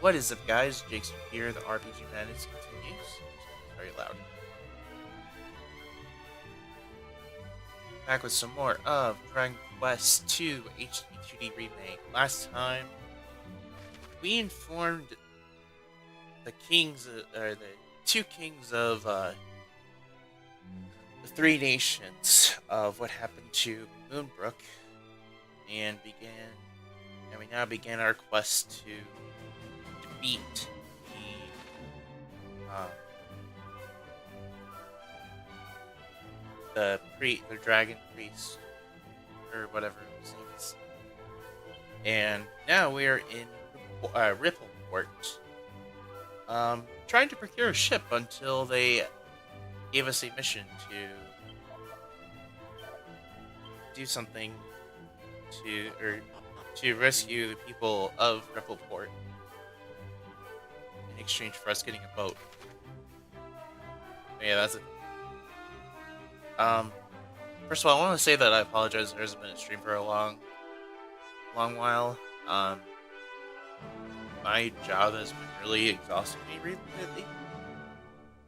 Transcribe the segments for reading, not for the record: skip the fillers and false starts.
What is up, guys? Jake's here. The RPG Madness continues. Very loud. Back with some more of Dragon Quest II HD-2D Remake. Last time, we informed the kings, or the two kings of the three nations of what happened to Moonbrook, and we now begin our quest to defeat the dragon priest, or whatever his name is. And now we're in Rippleport, trying to procure a ship until they gave us a mission to do something to rescue the people of Rippleport in exchange for us getting a boat. Yeah, that's it. First of all, I want to say that I apologize. There hasn't been a stream for a long while. My job has been really exhausting me lately,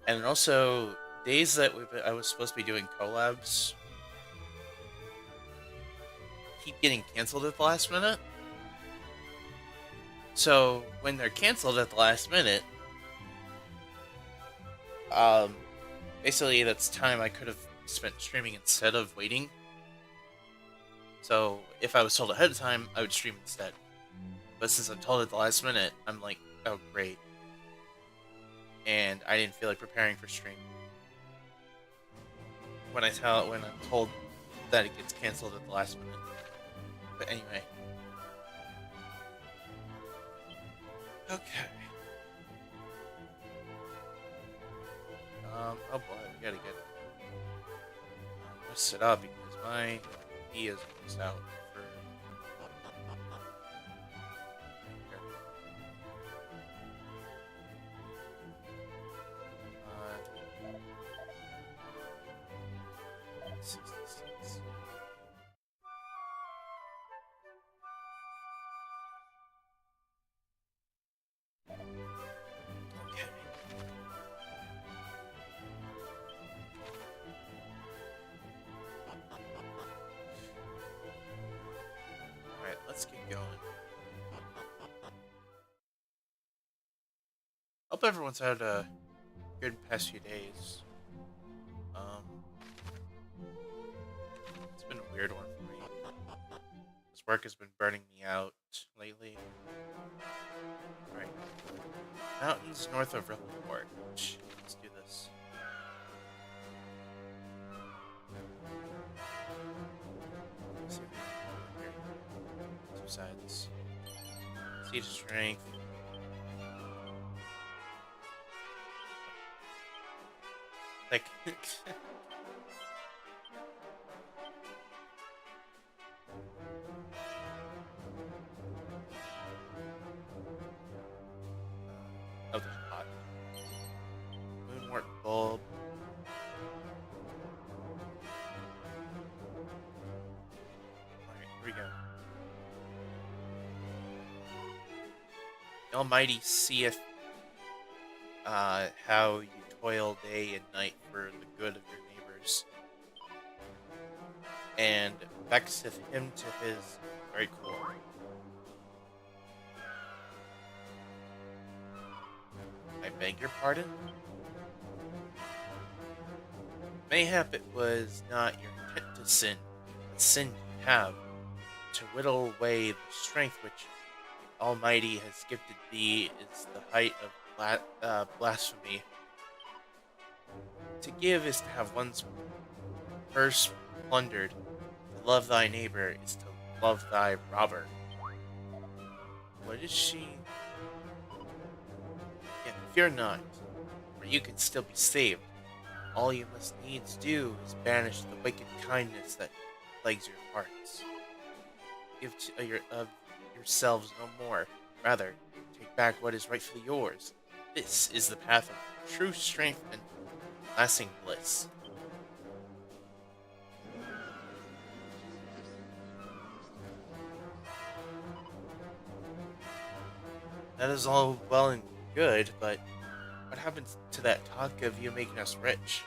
and also days that I was supposed to be doing collabs keep getting canceled at the last minute. So when they're canceled at the last minute, basically that's time I could have spent streaming instead of waiting. So if I was told ahead of time, I would stream instead. But since I'm told at the last minute, I'm like, oh great. And I didn't feel like preparing for stream. When I'm told that it gets canceled at the last minute. But anyway. Okay. Oh boy, we gotta get it up because my P is almost out for. Uh, 66. Okay. Alright, let's get going. Hope everyone's had a good past few days. It's been a weird one for me. This work has been burning me out lately. Alright. Mountains north of Rippleport. Let's do this. Let's see if we can go here. Two sides. Siege strength. Like oh, there's a pot. Moonwort bulb. Alright, here we go. The Almighty seeth how you toil day and night for the good of your neighbors, and vexeth him to his very core. I beg your pardon? Mayhap it was not your intent to sin, but sin you have, to whittle away the strength which the Almighty has gifted thee is the height of blasphemy. To give is to have one's purse plundered. To love thy neighbor is to love thy robber. What is she? Yet fear not, for you can still be saved. All you must needs do is banish the wicked kindness that plagues your hearts. Give of yourselves no more. Rather, take back what is rightfully yours. This is the path of true strength and lasting bliss. That is all well and good, but what happens to that talk of you making us rich?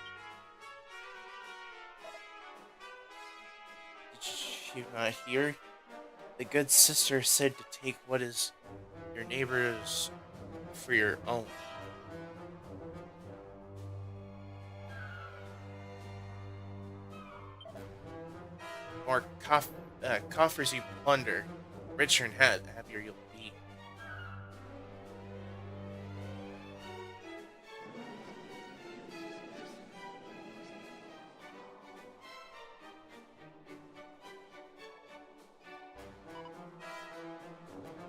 Did you not hear? The good sister said to take what is your neighbor's for your own. More coffers you plunder, richer and happier you'll be.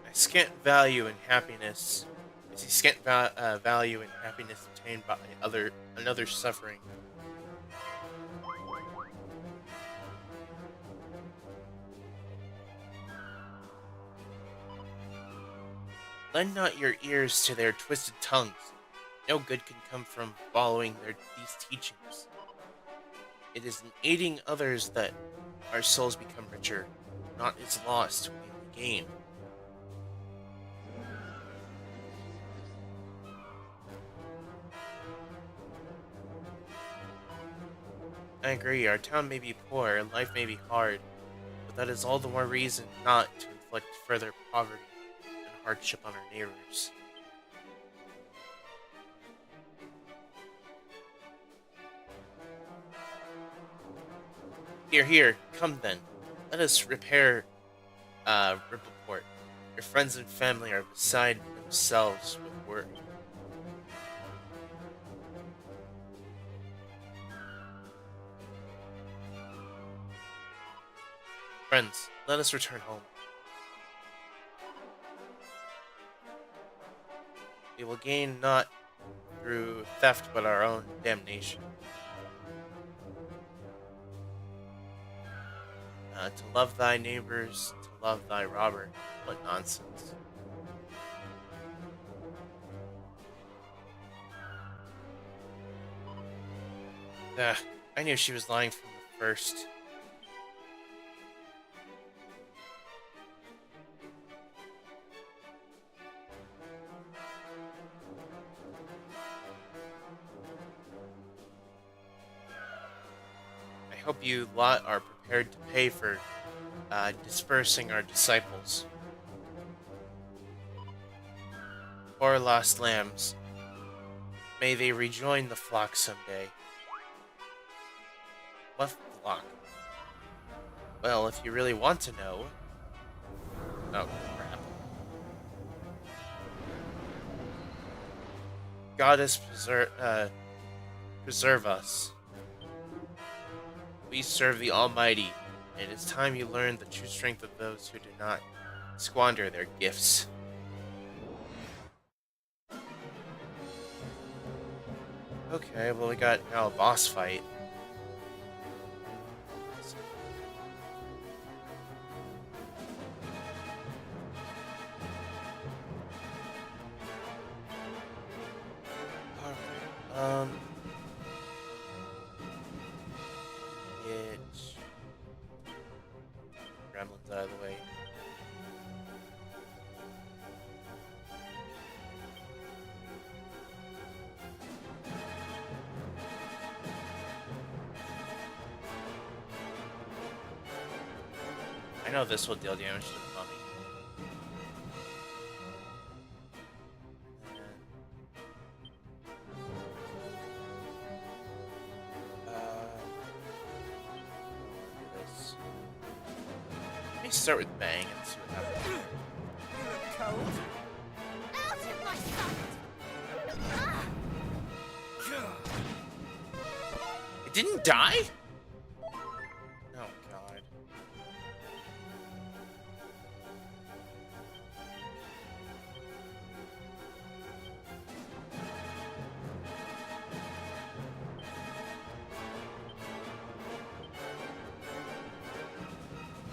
I scant value in happiness. I see value in happiness obtained by another suffering. Lend not your ears to their twisted tongues. No good can come from following these teachings. It is in aiding others that our souls become richer, not its loss to the gain. I agree, our town may be poor, and life may be hard, but that is all the more reason not to inflict further poverty and hardship on our neighbors. Here, come then. Let us repair, Rippleport. Your friends and family are beside themselves with work. Friends, let us return home. We will gain not through theft but our own damnation. To love thy neighbors, to love thy robber. What nonsense. I knew she was lying from the first. I hope you lot are prepared to pay for dispersing our disciples. Poor lost lambs. May they rejoin the flock someday. What flock? Well, if you really want to know... Oh, crap. Goddess preserve us. We serve the Almighty, and it's time you learn the true strength of those who do not squander their gifts. Okay, well we got now a boss fight. Alright, get gremlins out of the way. I know this will deal damage to the mummy. Let me start with Bang and see what happens. Cold. Out of my sight! It didn't die? Oh god.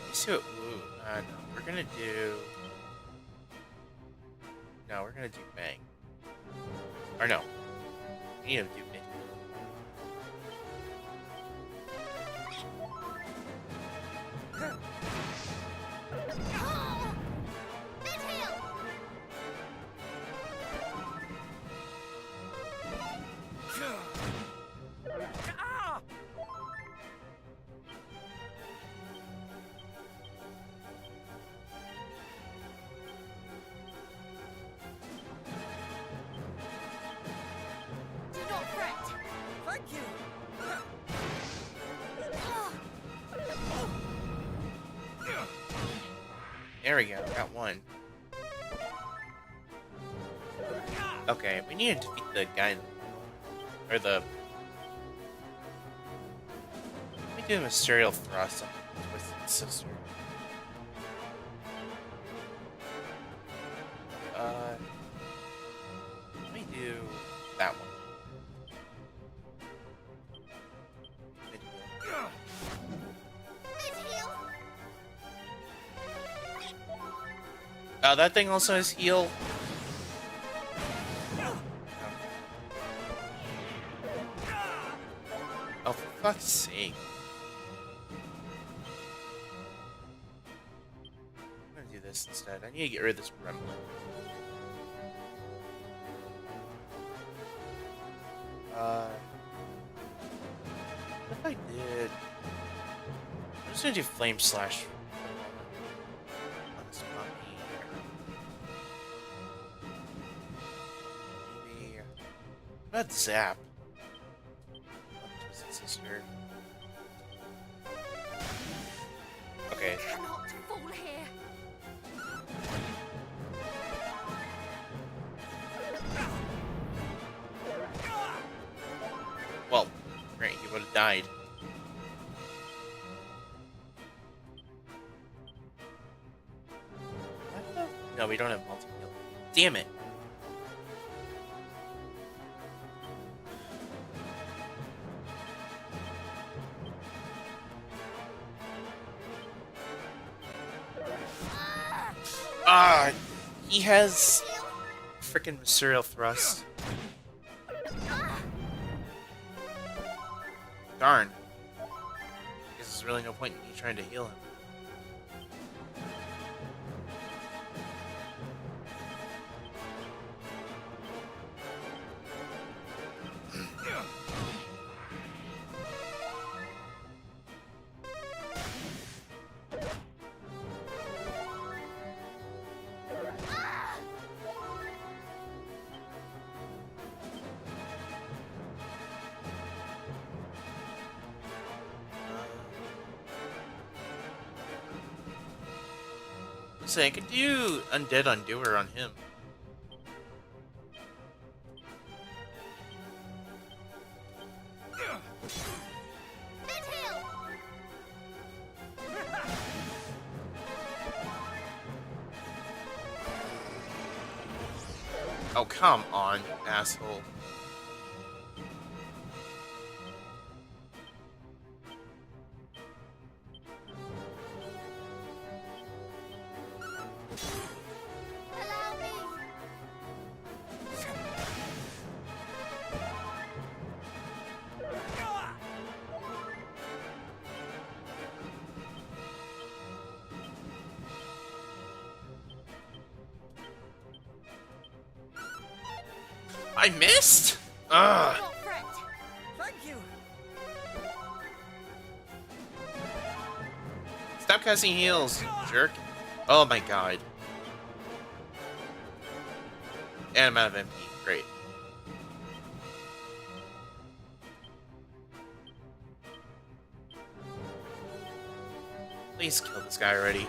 Let's see what. Ooh, no, we're gonna do. No, we're gonna do Bang. Or no. We need to do Bang. There we go, got one. Okay, we need to defeat the guy in the middle. Or the... Let me do a Mysterial Thrust on the Twisted Sister. Let me do that one. That thing also has heal. Oh, for fuck's sake. I'm gonna do this instead. I need to get rid of this gremlin. What if I did... I'm just gonna do Flame Slash for the moment. On this puppy. Maybe... What about Zap? Twisted Sister. Okay. Cannot fall here. Well, great, he would have died. No, we don't have multi-heal. Damn it! Ah, he has freaking Mysterial Thrust. Darn. I guess there's really no point in me trying to heal him. Say I could do Undead Undoer on him. Oh, come on, you asshole. I missed? Ugh. Thank you. Stop casting heals, jerk. Oh my god. And I'm out of MP. Great. Please kill this guy already. You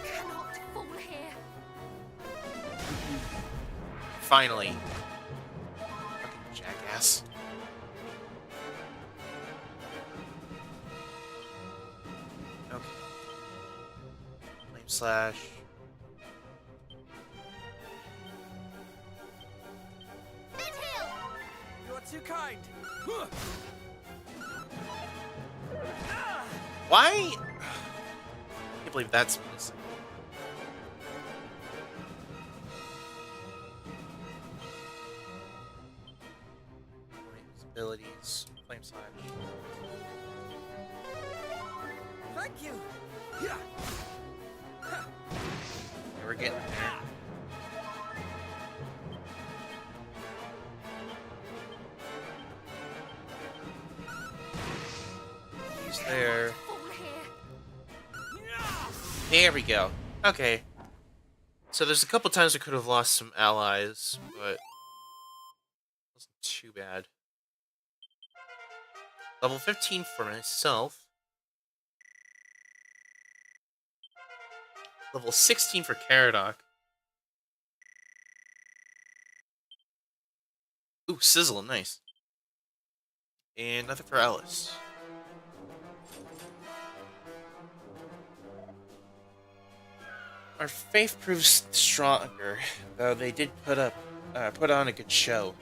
cannot fall here. Finally. Fucking jackass. Okay. Flame Slash. You are too kind. Why? I can't believe that's missing. Abilities. Flame Slash. Thank you. Yeah, we're getting there. He's there. There we go. Okay. So there's a couple times we could have lost some allies, but it wasn't too bad. Level 15 for myself. Level 16 for Caradoc. Ooh, Sizzle, nice. And nothing for Ellis. Our faith proves stronger, though they did put on a good show.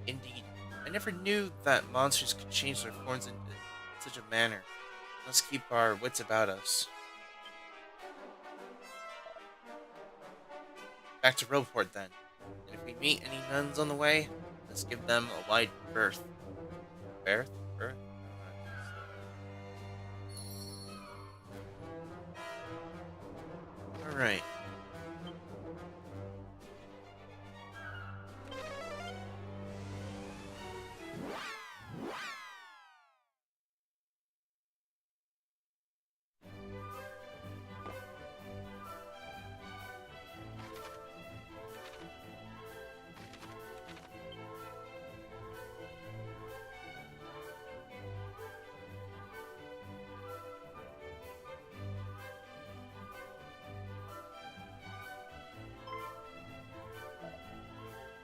Indeed, I never knew that monsters could change their forms in such a manner. Let's keep our wits about us. Back to Roboport then. And if we meet any nuns on the way, let's give them a wide berth. Berth? Berth? Alright.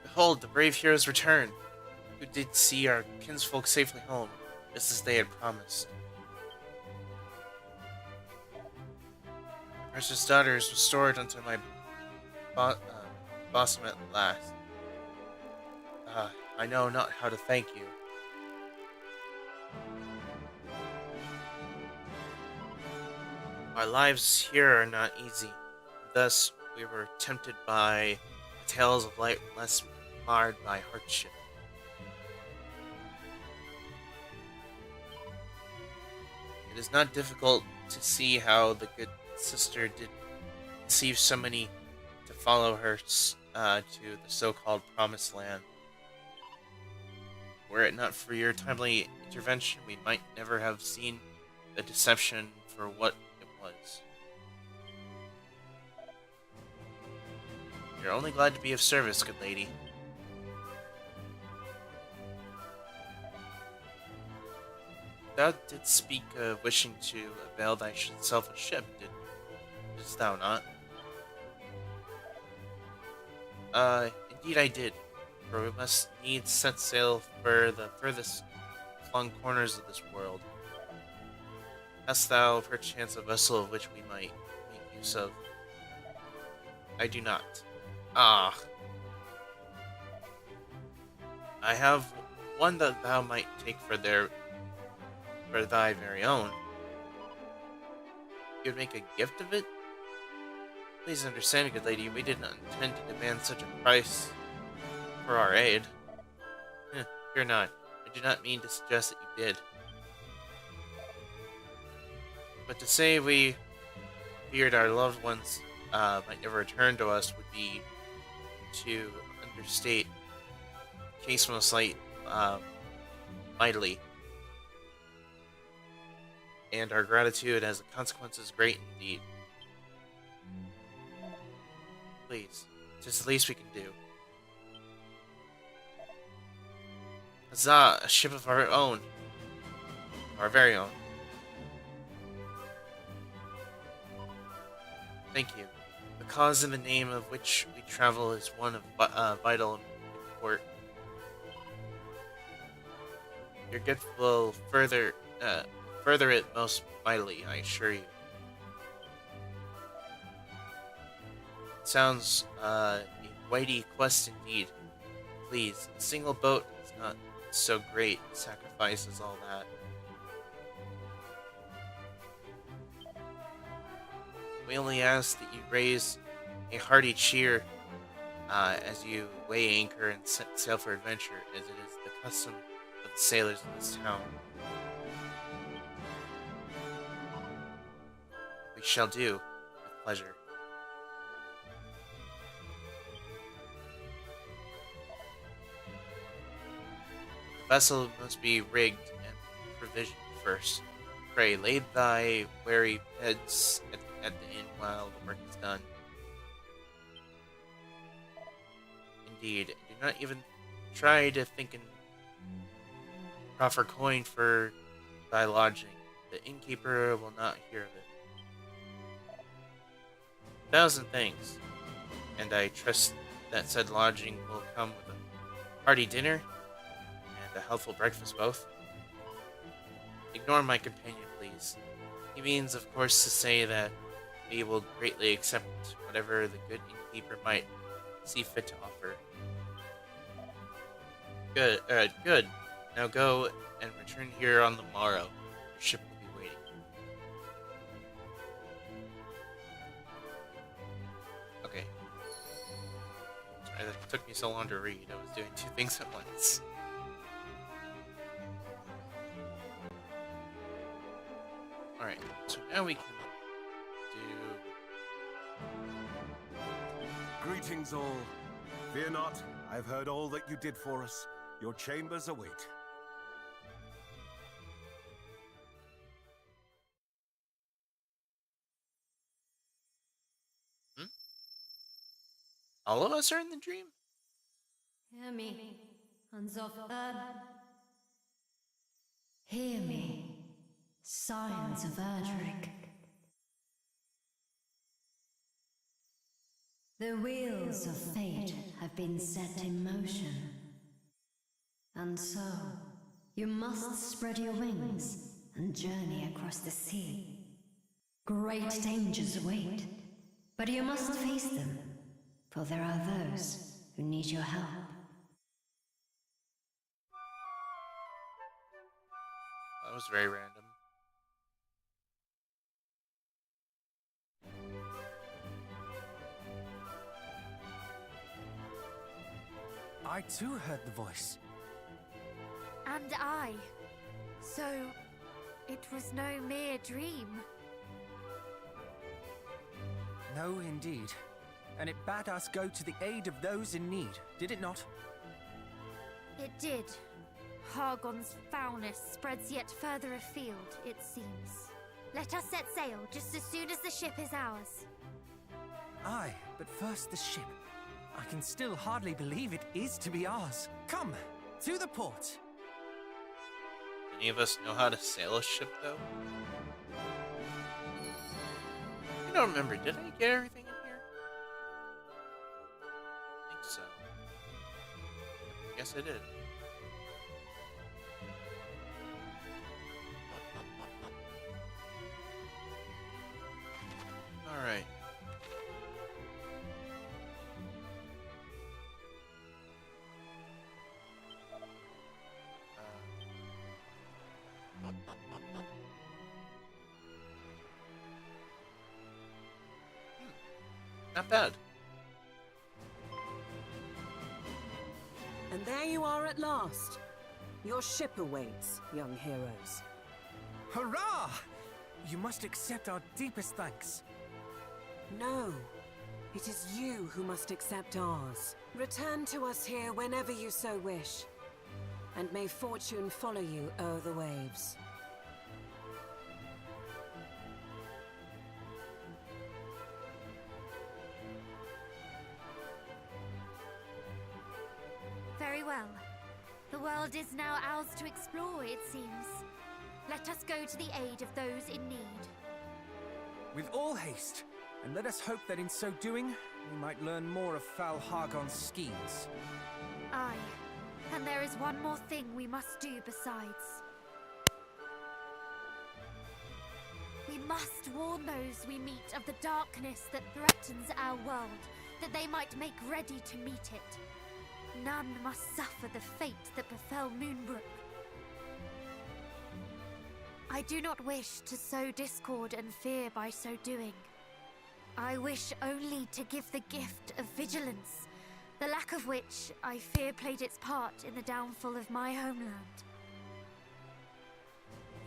Behold, the brave heroes return, who did see our kinsfolk safely home, just as they had promised. My precious daughter is restored unto my bosom at last. I know not how to thank you. Our lives here are not easy. Thus, we were tempted by tales of life less marred by hardship. It is not difficult to see how the good sister did deceive so many to follow her to the so-called Promised Land. Were it not for your timely intervention, we might never have seen the deception for what it was. You're only glad to be of service, good lady. Thou didst speak of wishing to avail thyself a ship, didst thou not? Indeed I did, for we must needs set sail for the furthest flung corners of this world. Hast thou perchance a vessel of which we might make use of? I do not. Ah. I have one that thou might take for thy very own. You would make a gift of it? Please understand, good lady, we did not intend to demand such a price for our aid. Fear not. I do not mean to suggest that you did. But to say we feared our loved ones might never return to us would be to understate the case most mightily. And our gratitude as a consequence is great indeed. Please, just the least we can do. Huzzah, a ship of our own. Our very own. Thank you. The cause in the name of which we travel is one of vital import. Your gift will further it most mightily, I assure you. It sounds a weighty quest indeed. Please, a single boat is not so great a sacrifice as all that. We only ask that you raise a hearty cheer as you weigh anchor and set sail for adventure, as it is the custom of the sailors of this town. We shall do, with pleasure. The vessel must be rigged and provisioned first. Pray, lay thy weary heads at the inn while the work is done. Indeed, do not even try to think and proffer coin for thy lodging. The innkeeper will not hear of it. 1,000 thanks, and I trust that said lodging will come with a hearty dinner and a healthful breakfast both. Ignore my companion, please. He means, of course, to say that he will greatly accept whatever the good innkeeper might see fit to offer. Good. Now go and return here on the morrow. Your ship will be waiting. Okay. Sorry, that took me so long to read. I was doing two things at once. Alright, so now we can do... Greetings all. Fear not, I've heard all that you did for us. Your chambers await. All of us are in the dream? Hear me, sons of Earth. Hear me, scions of Erdrick. The wheels of fate have been set in motion. And so, you must spread your wings and journey across the sea. Great dangers await, but you must face them, for there are those who need your help. That was very random. I too heard the voice. And I. So, it was no mere dream. No, indeed. And it bade us go to the aid of those in need, did it not? It did. Hargon's foulness spreads yet further afield, it seems. Let us set sail just as soon as the ship is ours. Aye, but first the ship. I can still hardly believe it is to be ours. Come, to the port. Any of us know how to sail a ship, though? I don't remember. Did I get everything in here? I think so. I guess I did. Alright. Not bad. And there you are at last. Your ship awaits, young heroes. Hurrah! You must accept our deepest thanks. No, it is you who must accept ours. Return to us here whenever you so wish. And may fortune follow you o'er the waves. Very well. The world is now ours to explore, it seems. Let us go to the aid of those in need. With all haste, and let us hope that in so doing, we might learn more of Foul Hargon's schemes. Aye. And there is one more thing we must do besides. We must warn those we meet of the darkness that threatens our world, that they might make ready to meet it. None must suffer the fate that befell Moonbrook. I do not wish to sow discord and fear by so doing. I wish only to give the gift of vigilance, the lack of which I fear played its part in the downfall of my homeland.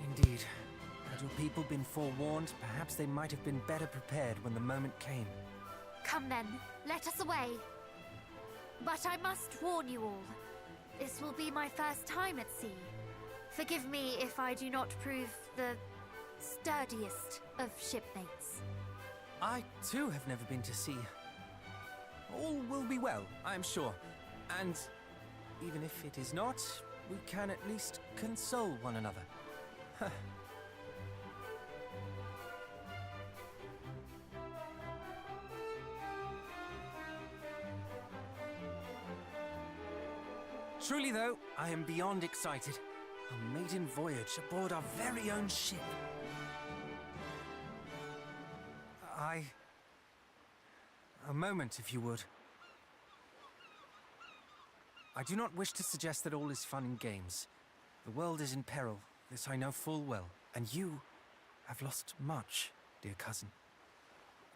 Indeed. Had your people been forewarned, perhaps they might have been better prepared when the moment came. Come then, let us away. But I must warn you all. This will be my first time at sea. Forgive me if I do not prove the sturdiest of shipmates. I too have never been to sea. All will be well, I am sure. And even if it is not, we can at least console one another. Truly, though, I am beyond excited. A maiden voyage aboard our very own ship. A moment, if you would. I do not wish to suggest that all is fun and games. The world is in peril, this I know full well, and you have lost much, dear cousin.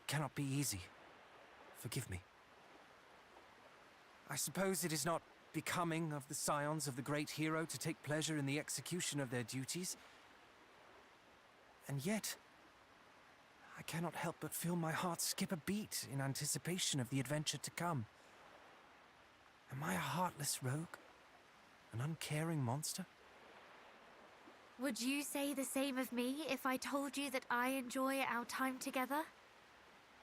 It cannot be easy. Forgive me. I suppose it is not becoming of the scions of the great hero to take pleasure in the execution of their duties. And yet, I cannot help but feel my heart skip a beat in anticipation of the adventure to come. Am I a heartless rogue? An uncaring monster? Would you say the same of me if I told you that I enjoy our time together?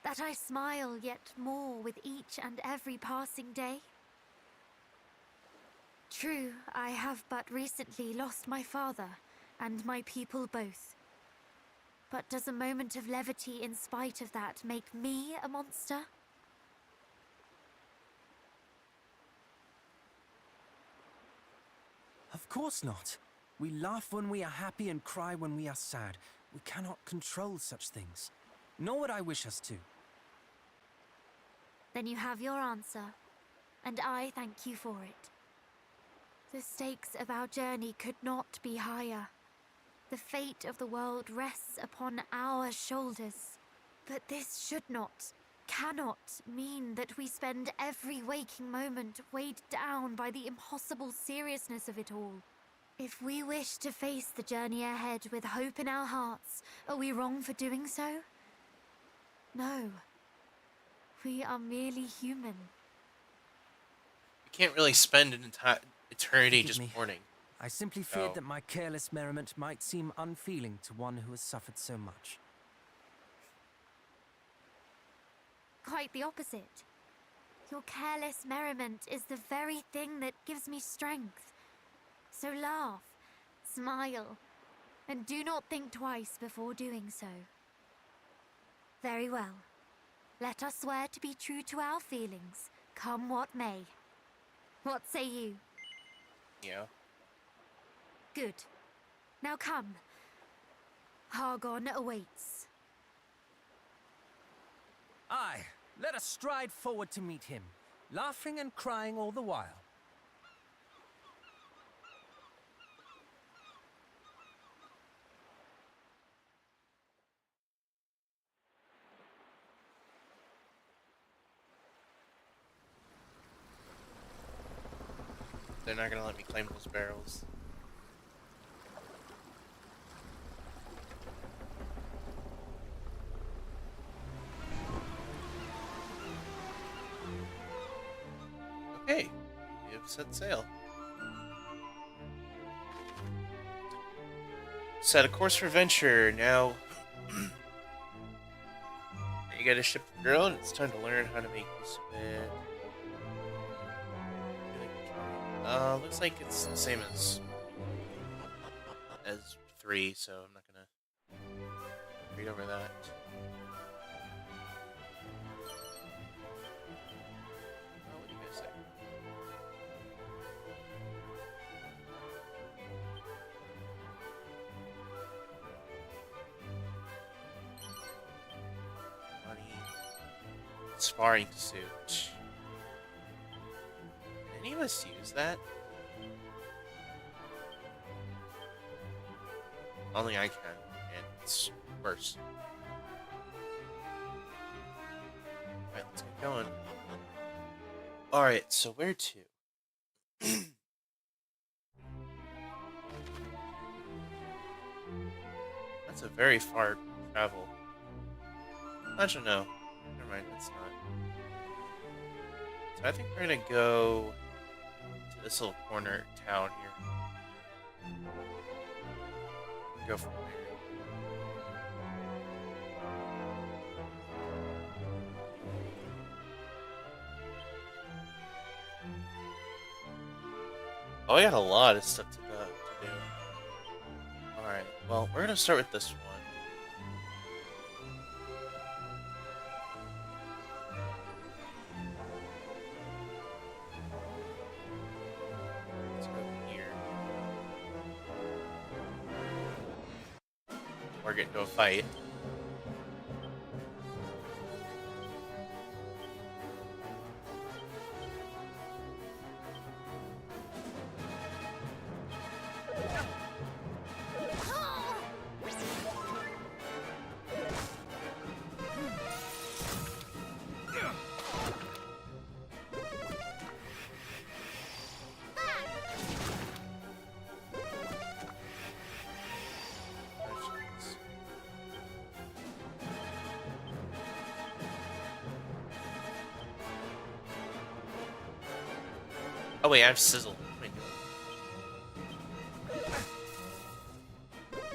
That I smile yet more with each and every passing day? True, I have but recently lost my father, and my people both. But does a moment of levity in spite of that make me a monster? Of course not. We laugh when we are happy and cry when we are sad. We cannot control such things. Nor would I wish us to. Then you have your answer, and I thank you for it. The stakes of our journey could not be higher. The fate of the world rests upon our shoulders. But this should not, cannot mean that we spend every waking moment weighed down by the impossible seriousness of it all. If we wish to face the journey ahead with hope in our hearts, are we wrong for doing so? No. We are merely human. You can't really spend an entire eternity Forgive just me. mourning. I simply feared Oh. that my careless merriment might seem unfeeling to one who has suffered so much. Quite the opposite. Your careless merriment is the very thing that gives me strength. So laugh, smile, and do not think twice before doing so. Very well. Let us swear to be true to our feelings, come what may. What say you? Yeah. Good. Now come. Hargon awaits. Aye, let us stride forward to meet him, laughing and crying all the while. They're not gonna let me claim those barrels. Okay, we have set sail. Set a course for adventure. Now you got a ship of your own. It's time to learn how to make use of it. Looks like it's the same as 3, so I'm not gonna read over that. Oh, what do you guys say? Money. Sparring suit. Can any of us use that? Only I can, and it's worse. Alright, let's get going. Alright, so where to? That's a very far travel. Actually, no. Never mind, that's not. So I think we're gonna go to this little corner town here. Go from there. Oh, I got a lot of stuff to do. Alright, well, we're gonna start with this one. get into a fight. Oh wait, I have Sizzle. Wait.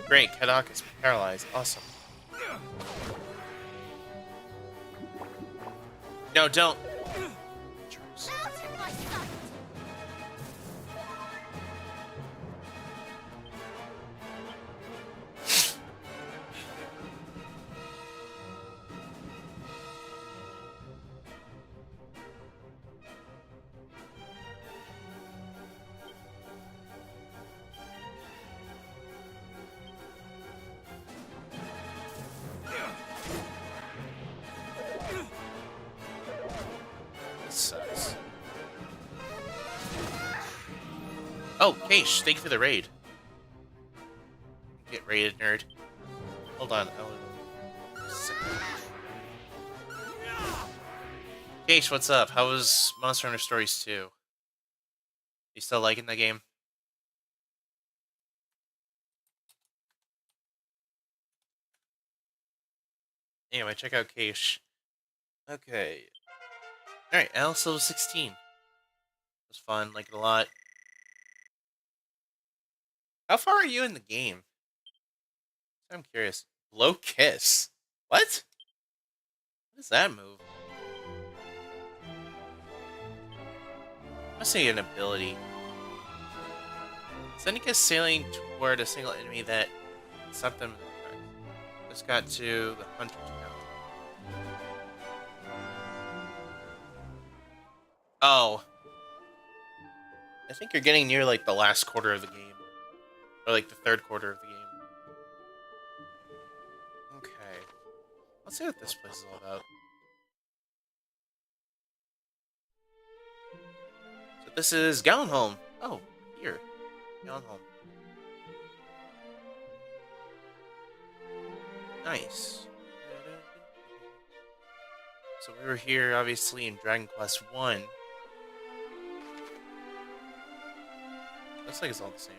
Great, Kadok is paralyzed. Awesome. No, don't. Jerks. Out of my sight! This sucks. Oh, Keish, thank you for the raid. Get raided, nerd. Hold on. Keish, what's up? How was Monster Hunter Stories 2? You still liking the game? Anyway, check out Keish. Okay. Alright, Alice level 16. It was fun, like it a lot. How far are you in the game? I'm curious. Blow Kiss. What? What is that move? Must say an ability. Sending a sailing toward a single enemy that stopped them in their tracks. Just got to the Hunter's Count. Oh. I think you're getting near like the last quarter of the game. Or like the third quarter of the game. Okay. Let's see what this place is all about. So this is Gallenholm. Oh, here. Gallenholm. Nice. So we were here, obviously, in Dragon Quest 1. Looks like it's all the same.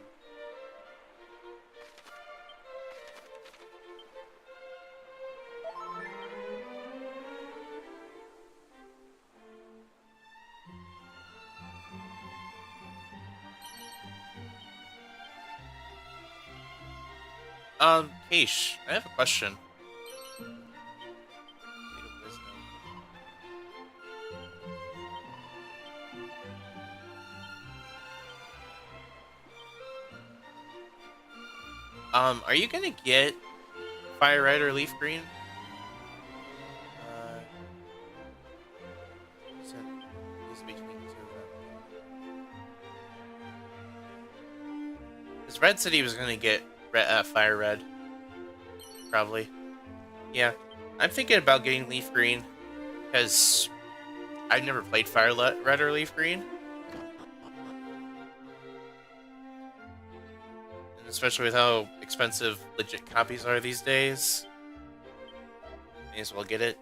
Keish, I have a question. Are you gonna get Fire Red or Leaf Green? Is between the two of them. Because Red said he was gonna get Fire Red. Probably. Yeah. I'm thinking about getting Leaf Green. Because I've never played Fire Red or Leaf Green. And especially with how expensive legit copies are these days. May as well get it.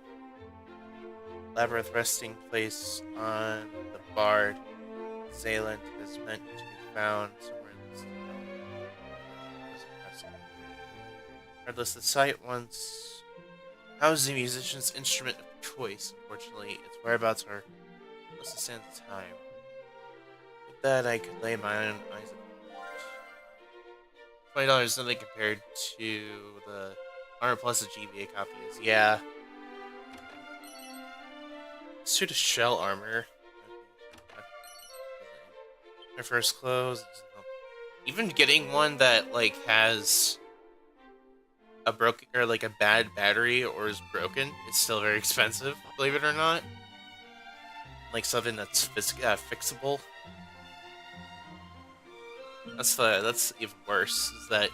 Labyrinth resting place on the Bard. Zayland is meant to be found somewhere in this town. Regardless, the site once housed the musician's instrument of choice. Unfortunately, its whereabouts are close to stand the time. With that, I could lay my own eyes on $20 is nothing compared to the armor plus the GBA copy is. Yeah. Suit of shell armor. My first clothes. Even getting one that like has a broken or like a bad battery or is broken, it's still very expensive, believe it or not. Like something that's fixable. That's even worse. Is that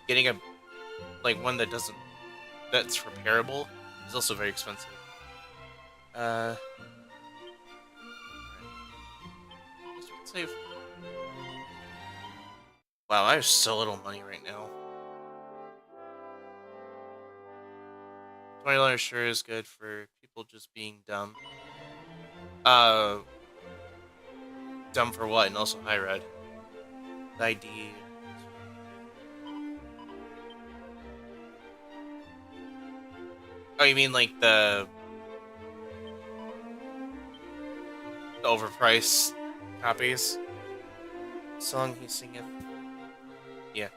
getting a like one that doesn't that's repairable is also very expensive. Alright. Guess we can save. Wow, I have so little money right now. $20 sure is good for people just being dumb. Uh, dumb for what? And also high red. The ID. Oh, you mean like the overpriced copies? Song he singeth. Yeah.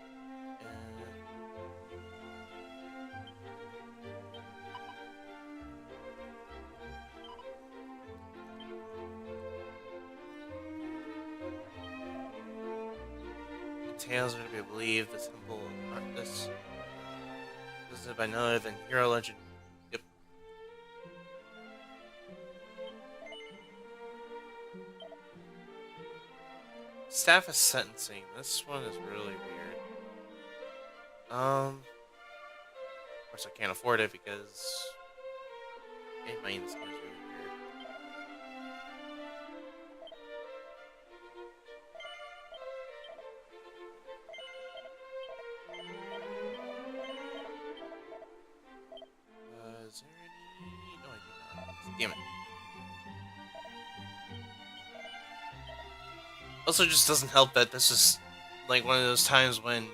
Tales are to be believed. The temple of Arctis visited by none other than hero legend. Yep. Staff of sentencing. This one is really weird. Of course I can't afford it because getting money in this game is really weird. Is there any? No, I do not. Damn it. Also, just doesn't help that this is like one of those times when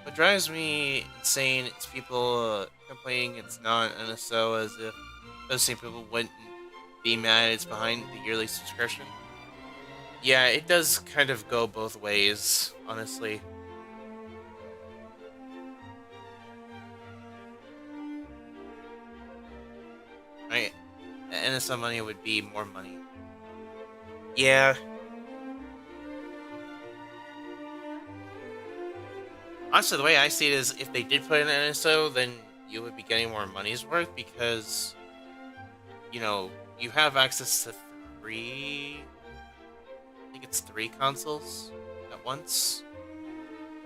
what drives me insane is people complaining it's not NSO as if those same people wouldn't be mad it's behind the yearly subscription. Yeah, it does kind of go both ways, honestly. Right? NSO money would be more money. Yeah. Honestly, the way I see it is if they did put in NSO, then you would be getting more money's worth because, you know, you have access to I think it's 3 consoles at once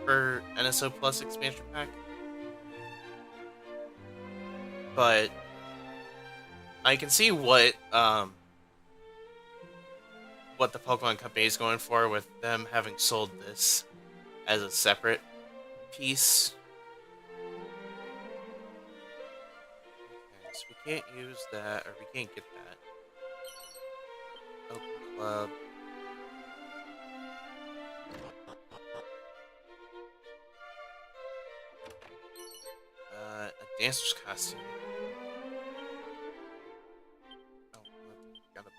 for NSO Plus expansion pack. But I can see what the Pokemon Company is going for with them having sold this as a separate piece. Okay, so we can't use that, or we can't get that. Open Club. A dancer's costume. Oh, gotta.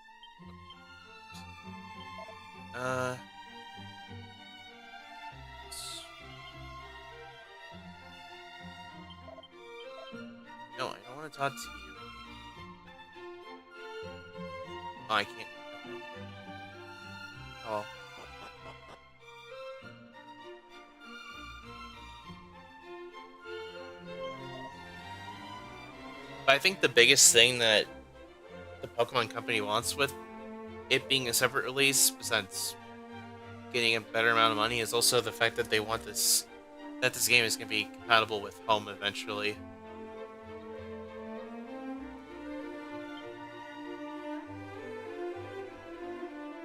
No, I don't want to talk to you. Oh, I can't. Okay. Oh. But I think the biggest thing that the Pokemon Company wants with it being a separate release, besides getting a better amount of money, is also the fact that they want this game is going to be compatible with home eventually.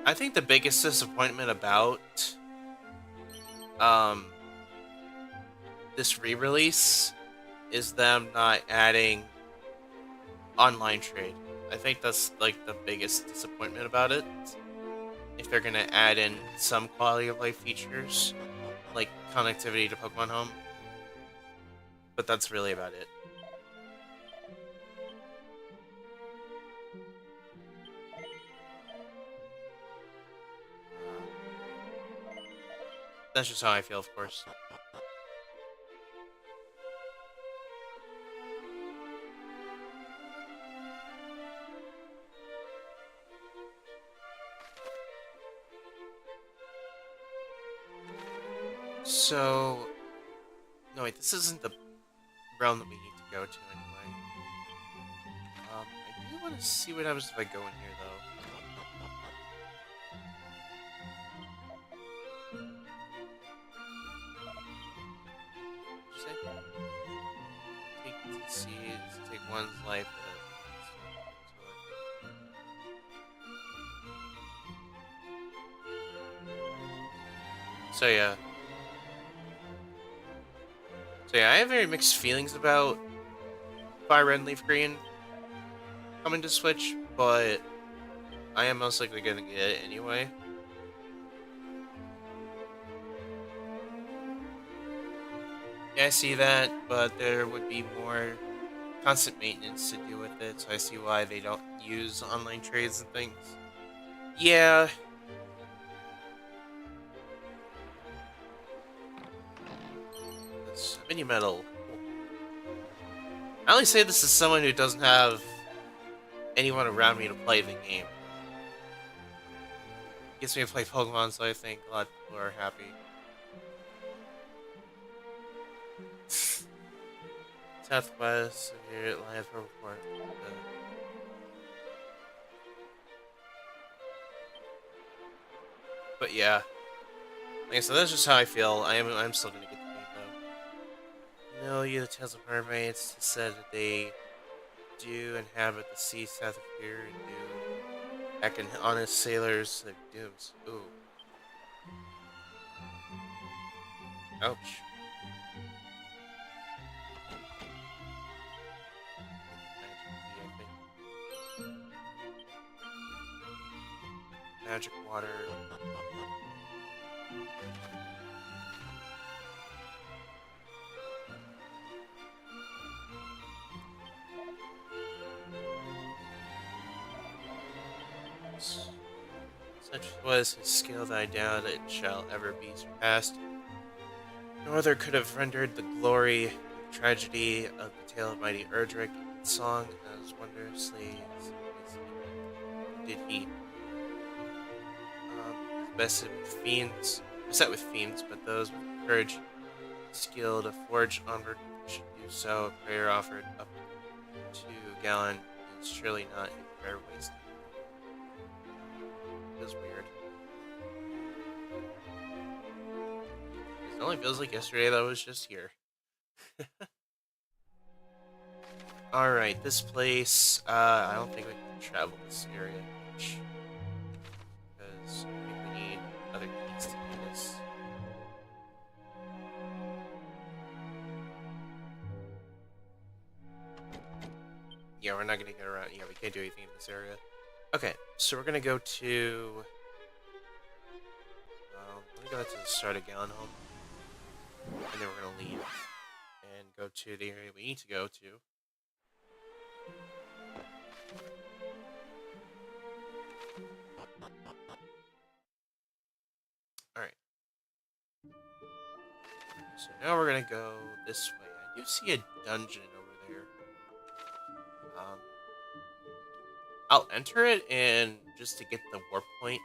I think the biggest disappointment about this re-release is them not adding online trade. I think that's like the biggest disappointment about it. If they're gonna add in some quality of life features, like connectivity to Pokemon Home, but that's really about it. That's just how I feel, of course. So, no wait, this isn't the realm that we need to go to anyway. I do want to see what happens if I go in here, though. What'd you say? Take seeds, take one's life. So yeah. So yeah, I have very mixed feelings about Fire Red and Leaf Green coming to Switch, but I am most likely gonna get it anyway. Yeah, I see that, but there would be more constant maintenance to do with it, so I see why they don't use online trades and things. Yeah. It's mini metal. I only say this as someone who doesn't have anyone around me to play the game. Gets me to play Pokemon, so I think a lot of people are happy. Southwest, here, Lions Report. But yeah, like I said, that's just how I feel. I'm still gonna get the game though. No, you the Tales of Mermaids said that they do inhabit the sea south of here and do back in honest sailors like dooms. Ooh. Ouch. Magic water. Such was his skill that I doubt it shall ever be surpassed. No other could have rendered the glory and tragedy of the tale of mighty Erdrick in song as wondrously as did he. Beset with fiends, but those with courage, skill to forge onward should do so. A prayer offered up to Gallon is surely not a prayer wasted. Feels weird. It only feels like yesterday that I was just here. Alright, this place, I don't think we can travel this area much. Because I think we need other keys to do this. Yeah, we're not gonna get around. Yeah, we can't do anything in this area. Okay, so we're gonna go to... let me go to the start of Gallon Home. And then we're gonna leave. And go to the area we need to go to. Alright. So now we're gonna go this way. I do see a dungeon over there. I'll enter it and just to get the warp point.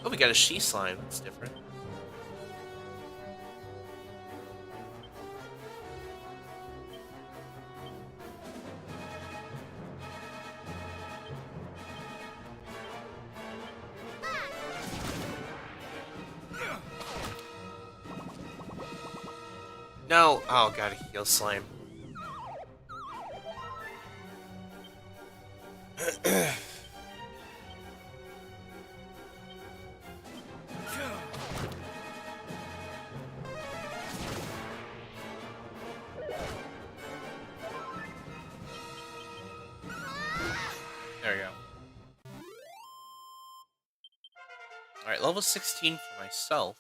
Oh, we got a she slime. That's different. No! Oh, gotta heal slime. There we go. Alright, level 16 for myself.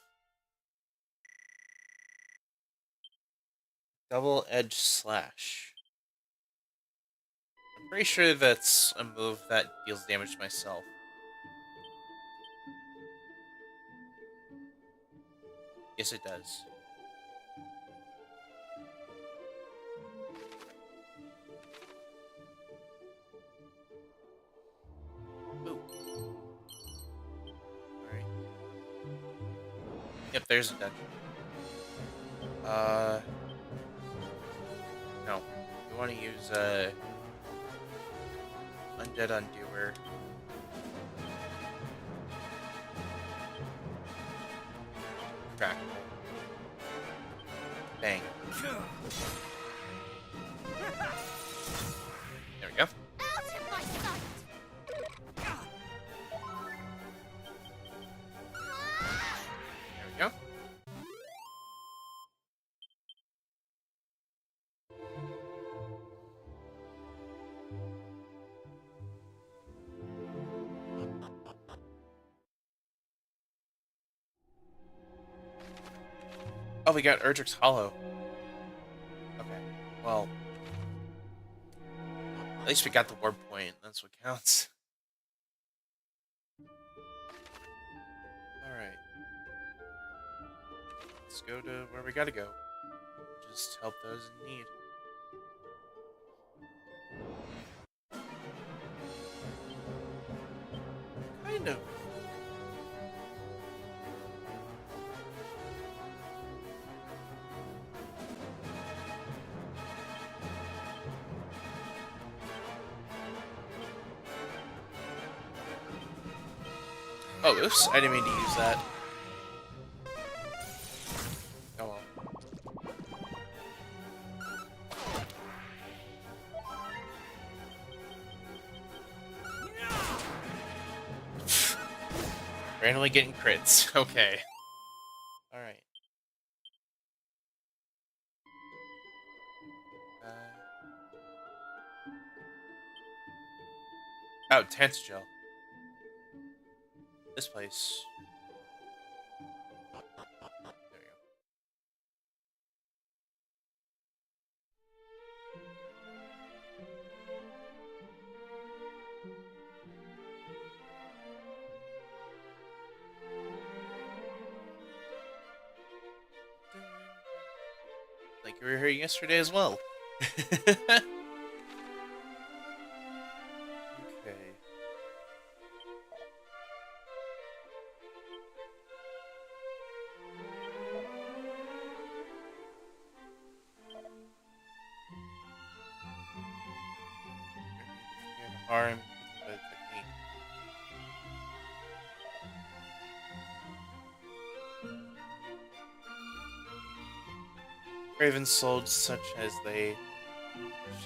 Double Edge Slash. I'm pretty sure that's a move that deals damage to myself. Yes, it does. Ooh. Alright. Yep, there's a dungeon. No. We want to use, Undead Undoer. crackle. Bang. There we go. Out of my sight! There we go. Oh, we got Erdrick's Hollow. Okay, well, at least we got the warp point. That's what counts. Alright. Let's go to where we gotta go. Just help those in need. Kind of. Oh, oops, I didn't mean to use that. Oh well. Randomly getting crits. Okay. Alright. Oh, tense gel. This place. There we go. Like you were here yesterday as well. Okay. Harm the technique. Raven souls such as they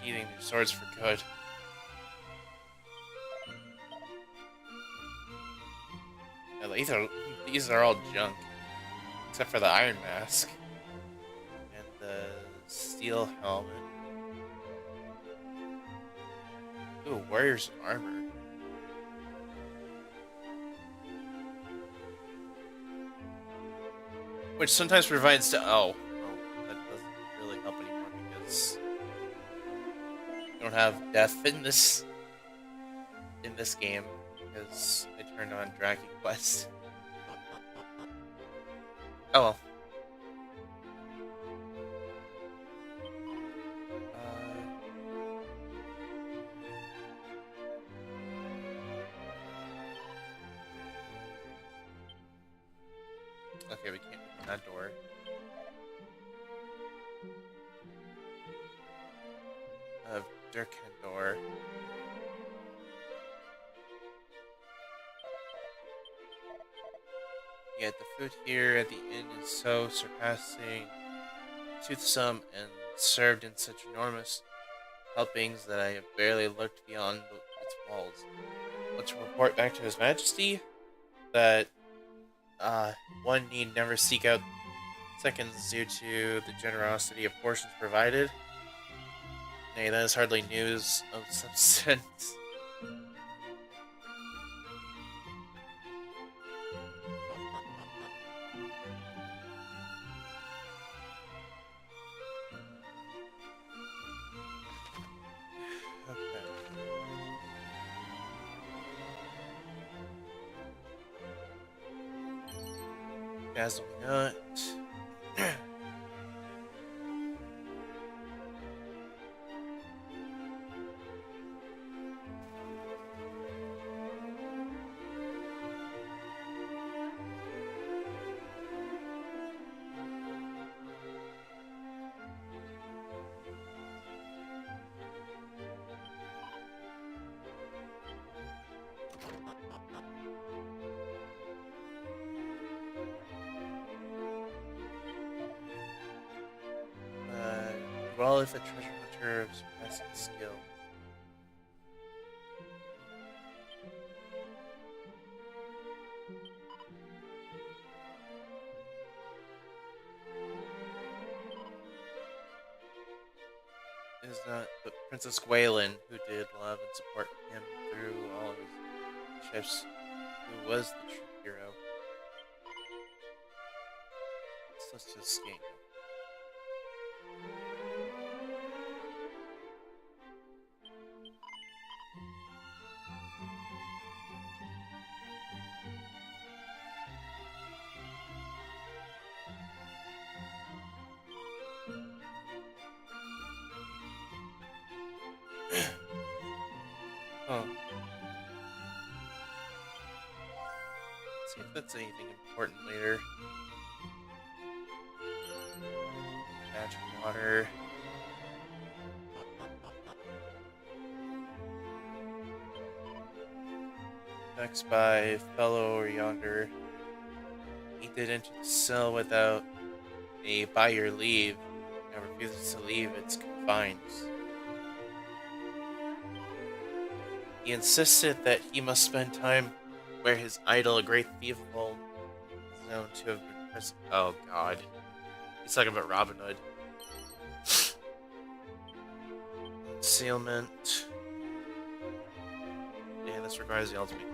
sheathing their swords for good. Yeah, these are all junk. Except for the iron mask. And the steel helmet. Ooh, warrior's armor. Which sometimes provides to that doesn't really help anymore because I don't have death in this game because I turned on Dragon Quest. Oh well. Okay, we can't open that door. Durkendor. Yet the food here at the inn is so surpassing, toothsome, and served in such enormous helpings that I have barely looked beyond its walls. Let's report back to His Majesty that one need never seek out seconds due to the generosity of portions provided. Nay, that is hardly news of substance. Okay. Dazzle Nut. well if a treasure hunter of surpassing skill. Is not but Princess Gwaelin, who did love and support him through all of his shifts, who was the true hero. So let's just skate. Oh. Let's see if that's anything important later. Magic water. Next by fellow or yonder. He did into the cell without a by your leave and refuses to leave its confines. He insisted that he must spend time where his idol, a great thief of old, is known to have been present. Oh god. He's talking about Robin Hood. Concealment. Yeah, this requires the ultimate.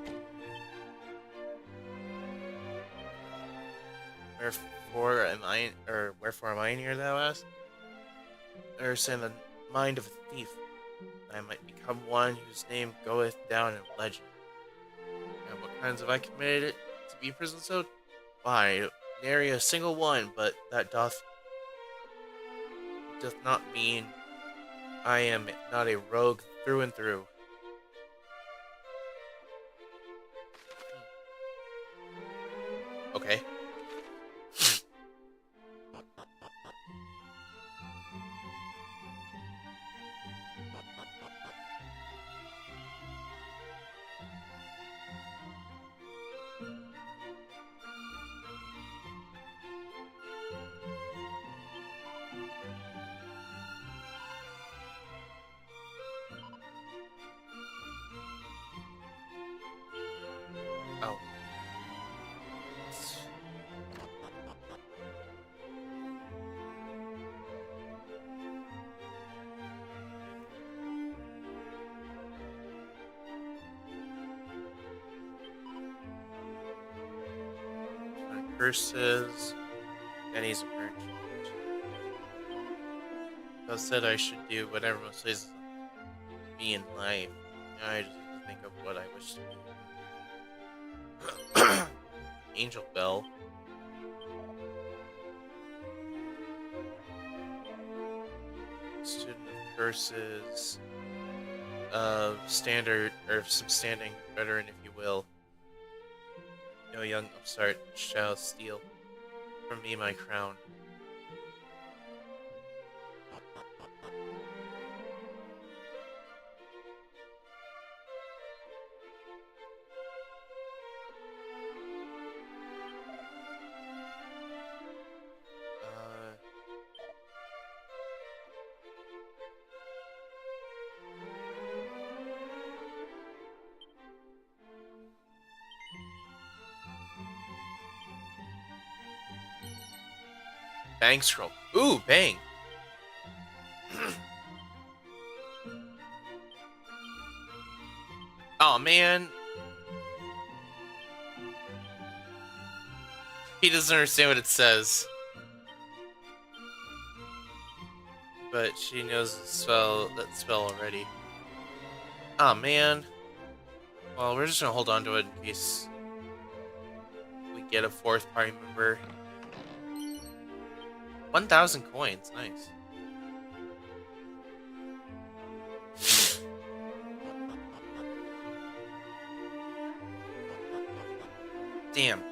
Wherefore am I in here, thou ask? I understand the mind of a thief, that I might become one whose name goeth down in legend. And what crimes have I committed to be prison so? Why, nary a single one, but that doth not mean I am not a rogue through and through. Okay. Oh. Curses, and he's a merchant. I said I should do whatever most pleases me in life. Now I just need to think of what I wish to be. Angel Bell. Student of curses. Standard, or some standing veteran, if you will. No young upstart shall steal from me my crown. Bang scroll. Ooh, bang. Oh man. He doesn't understand what it says. But she knows that spell already. Oh man. Well, we're just gonna hold on to it in case we get a fourth party member. 1,000 coins, nice. Damn.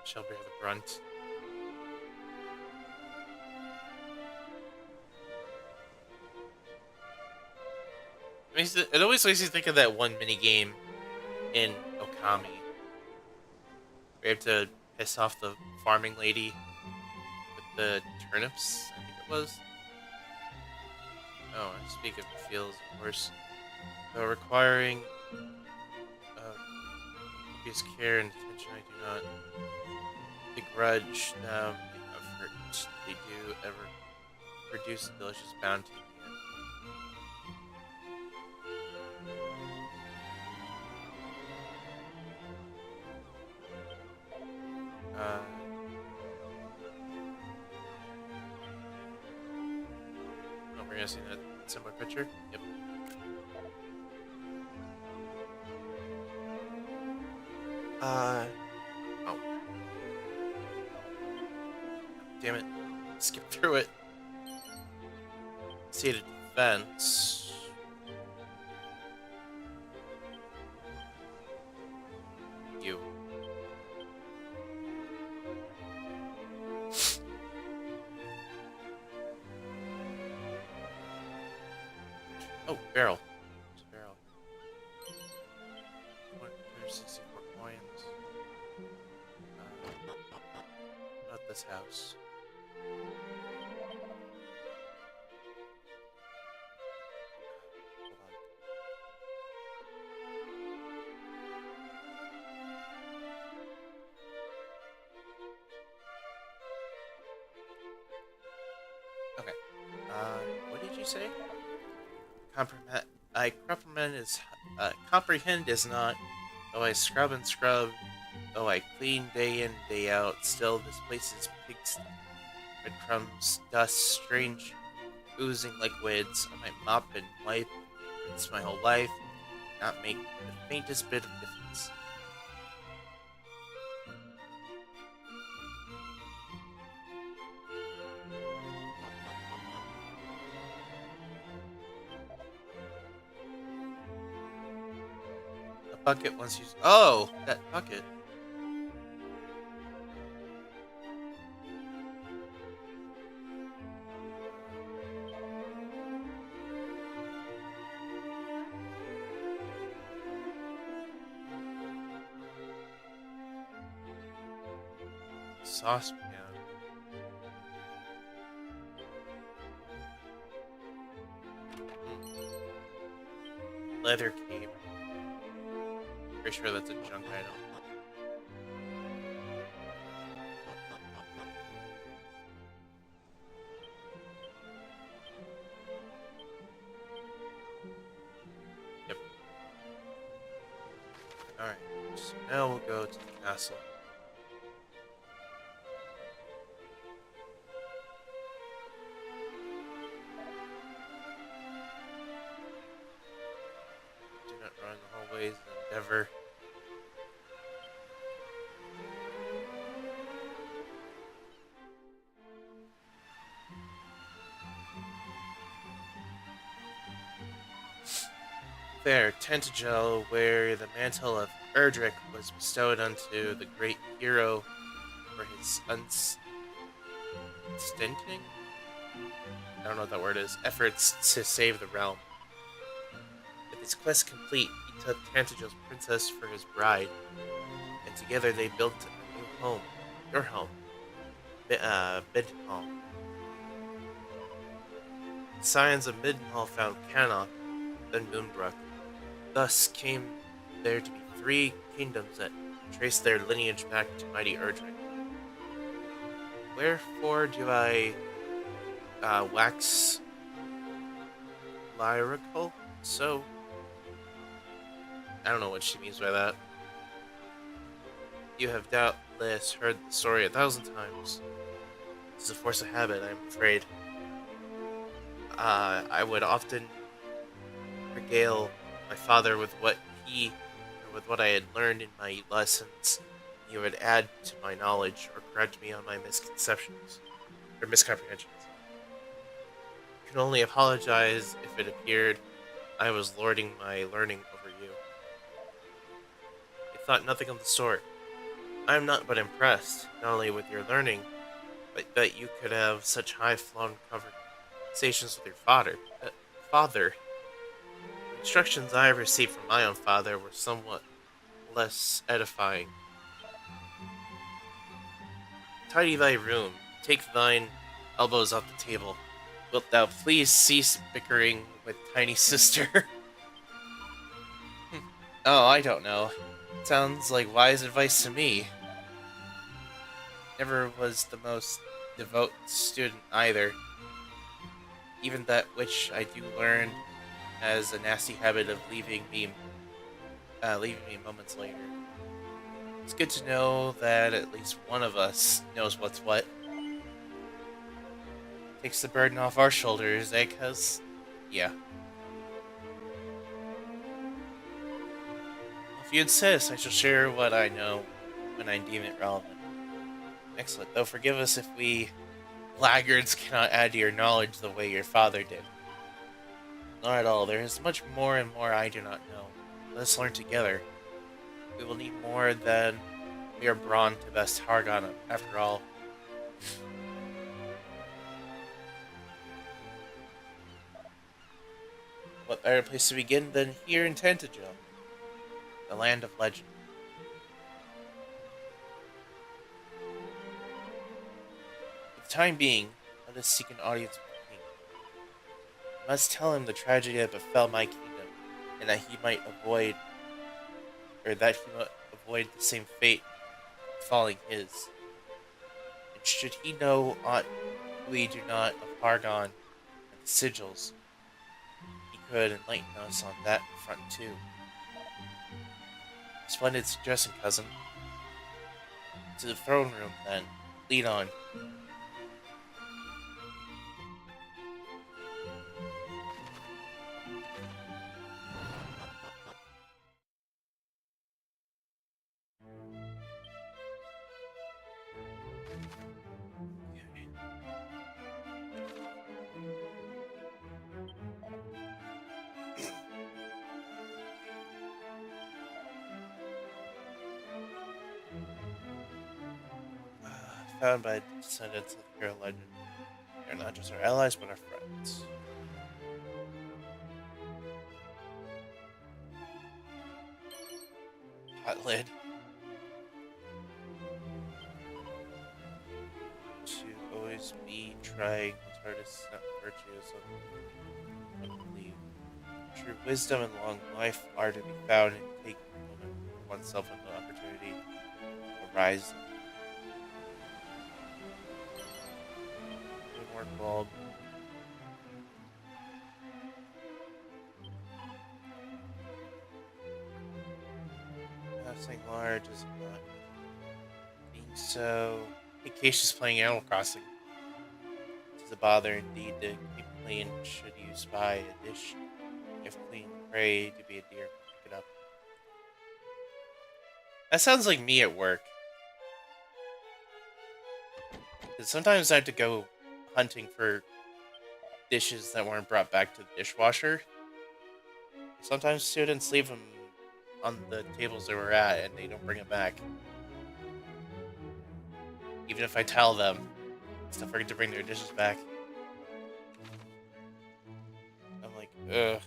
shall bear the brunt. It always makes you think of that one mini game in Okami. We have to piss off the farming lady with the turnips, I think it was. Oh, I speak of the fields, of course. Though requiring copious care and attention, I do not begrudge them the effort they do ever produce a delicious bounty. Oh, we're gonna see that similar picture? Yep. Oh. Damn it. Skip through it. Seated defense. You. Oh, barrel. There's a barrel. 164 coins. About this house. Hold on. Okay. What did you say? Comprehend is not. Though I scrub and scrub, though I clean day in, day out, still this place is pigsty. Breadcrumbs, dust, strange, oozing liquids. I might mop and wipe, rinse my whole life, not make the faintest bit of difference. Bucket once used. Oh, that bucket. Saucepan. Leather cape. Pretty sure that's a junk item. Yep. Alright, so now we'll go to the castle. Do not run the hallways and endeavor. There, Tentagel, where the mantle of Erdrick was bestowed unto the great hero for his unstinting? I don't know what that word is. Efforts to save the realm. With his quest complete, he took Tantagel's princess for his bride, and together they built a new home. Your home. Middenhall. Scions of Middenhall found Cannock, then Moonbrook. Thus came there to be 3 kingdoms that trace their lineage back to mighty Erdrick. Wherefore do I wax lyrical? So, I don't know what she means by that. You have doubtless heard the story 1,000 times. It is a force of habit, I am afraid. I would often regale my father with what I had learned in my lessons. He would add to my knowledge or correct me on my misconceptions or miscomprehensions. I can only apologize if it appeared I was lording my learning over you. I thought nothing of the sort. I'm not but impressed, not only with your learning, but that you could have such high-flown conversations with your father. Father, the instructions I have received from my own father were somewhat less edifying. Tidy thy room, take thine elbows off the table. Wilt thou please cease bickering with tiny sister? Oh, I don't know. Sounds like wise advice to me. Never was the most devout student either. Even that which I do learn has a nasty habit of leaving me moments later. It's good to know that at least one of us knows what's what. Takes the burden off our shoulders, eh, cuz? Yeah. If you insist, I shall share what I know when I deem it relevant. Excellent, though forgive us if we laggards cannot add to your knowledge the way your father did. Not at all, there is much more and more I do not know. Let us learn together. We will need more than mere brawn to best Hargon, after all. What better place to begin than here in Tantagel, the land of legend. For the time being, let us seek an audience with the king. I must tell him the tragedy that befell my kingdom, and that he might avoid, the same fate falling his. And should he know aught we do not of Hargon and the sigils, he could enlighten us on that front too. Splendid suggestion, cousin. To the throne room, then. Lead on. Found by descendants of the hero legend. They're not just our allies, but our friends. Hot lid. To always be trying one's hardest, not virtues of unbelief. True wisdom and long life are to be found in taking a moment for oneself and the opportunity to rise. More bulb. Nothing large is not being so. Acacia's playing Animal Crossing. It's a bother indeed to keep clean. Should you spy a dish, if clean, pray to be a deer, pick it up. That sounds like me at work. 'Cause sometimes I have to go hunting for dishes that weren't brought back to the dishwasher. Sometimes students leave them on the tables they were at and they don't bring them back. Even if I tell them, still forget to bring their dishes back. I'm like, ugh.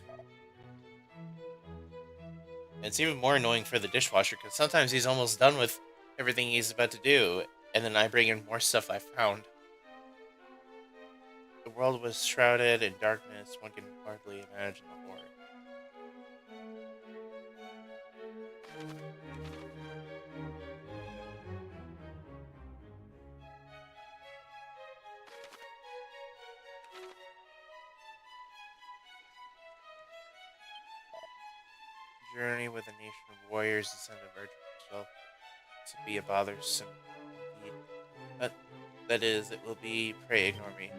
And it's even more annoying for the dishwasher because sometimes he's almost done with everything he's about to do, and then I bring in more stuff I found. The world was shrouded in darkness, one can hardly imagine the horror. Journey with a nation of warriors, descended of Virgin herself, to be a bothersome deed. But that is, it will be. Pray ignore me.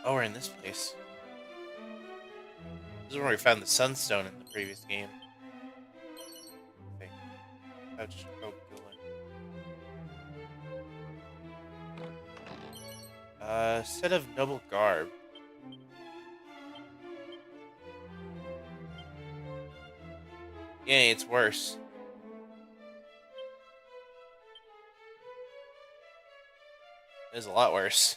Oh, we're in this place. This is where we found the Sunstone in the previous game. I think. Ouch. Oh, good. Set of noble garb. Yeah, it's worse. It's a lot worse.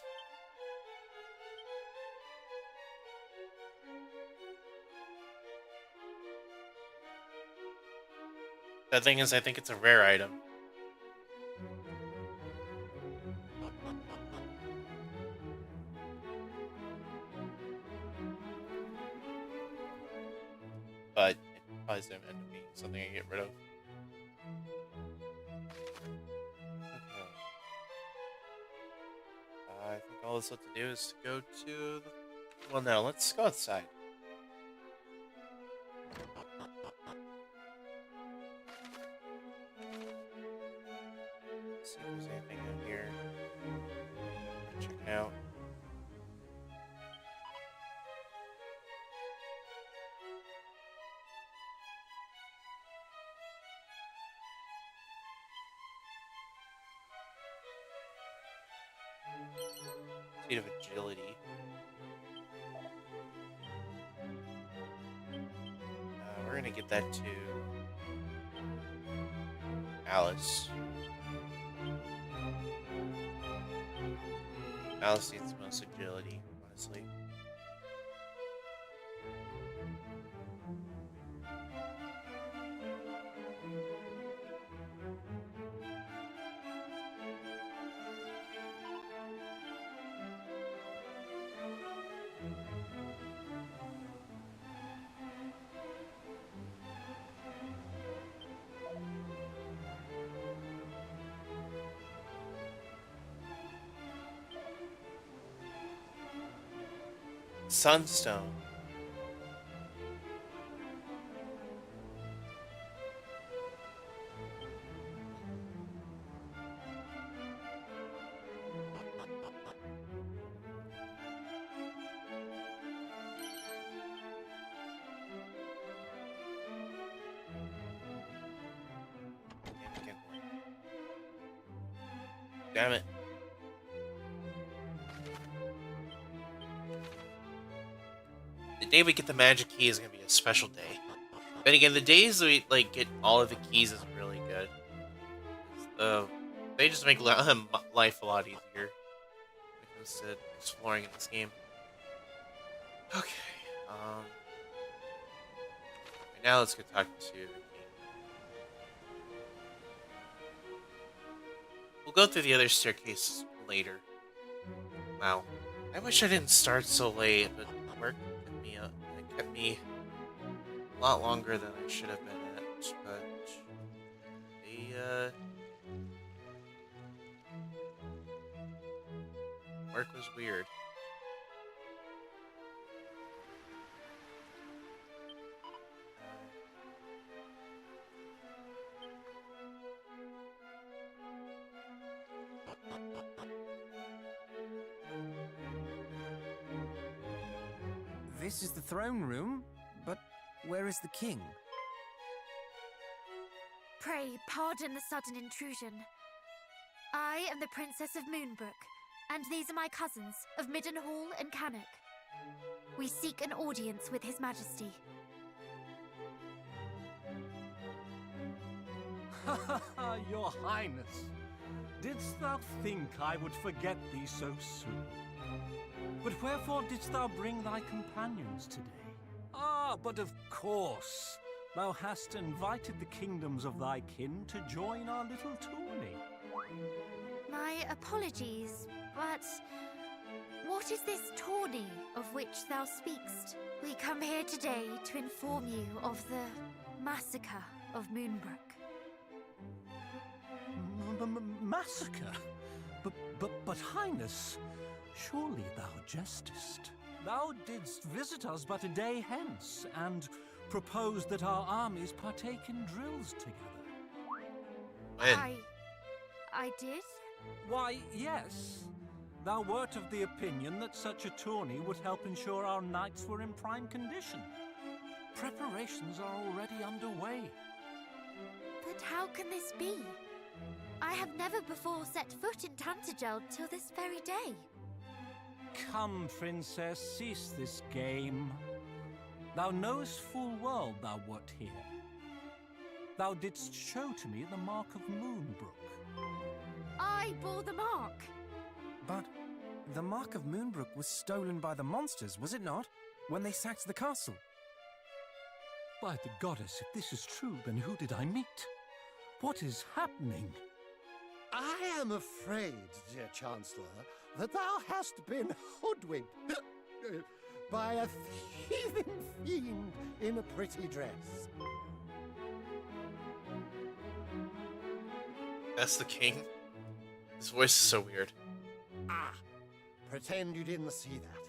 The thing is, I think it's a rare item. But it probably doesn't end up being something I get rid of. Okay. I think all this left to do is to go to the... Well, no, let's go outside. See if there's anything out here. Check it out. Speed of agility. We're gonna get that to Alice. Alice needs the most agility, honestly. Sunstone. Damn it. The day we get the magic key is gonna be a special day. But again, the days we like get all of the keys is really good. They just make life a lot easier when it comes to exploring in this game. Okay. Right now let's go talk to the king. We'll go through the other staircases later. Wow. I wish I didn't start so late, but work kept me up. It kept me a lot longer than I should have been at. But work was weird. This is the throne room, but where is the king? Pray pardon the sudden intrusion. I am the Princess of Moonbrook, and these are my cousins of Middenhall and Cannock. We seek an audience with His Majesty. Your Highness, didst thou think I would forget thee so soon? But wherefore didst thou bring thy companions today? Ah, but of course, thou hast invited the kingdoms of thy kin to join our little tourney. My apologies, but what is this tourney of which thou speakst? We come here today to inform you of the massacre of Moonbrook. Massacre? But Highness, surely thou jestest. Thou didst visit us but a day hence, and proposed that our armies partake in drills together. When? I did? Why, yes. thou wert of the opinion that such a tourney would help ensure our knights were in prime condition. Preparations are already underway. But how can this be? I have never before set foot in Tantegel till this very day. Come, Princess, cease this game. Thou knowest full well thou wert here. Thou didst show to me the mark of Moonbrook. I bore the mark. But the Mark of Moonbrook was stolen by the monsters, was it not? When they sacked the castle. By the goddess, if this is true, then who did I meet? What is happening? I am afraid, dear Chancellor, that thou hast been hoodwinked by a thieving fiend in a pretty dress. That's the king? His voice is so weird. Ah, pretend you didn't see that.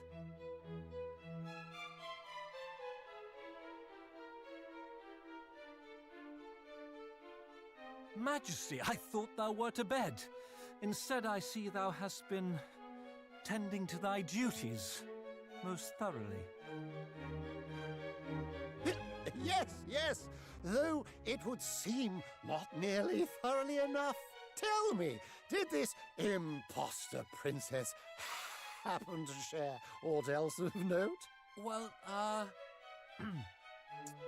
Majesty, I thought thou wert abed. Instead, I see thou hast been tending to thy duties most thoroughly. Yes, yes, though it would seem not nearly thoroughly enough. Tell me, did this imposter princess happen to share aught else of note? Well,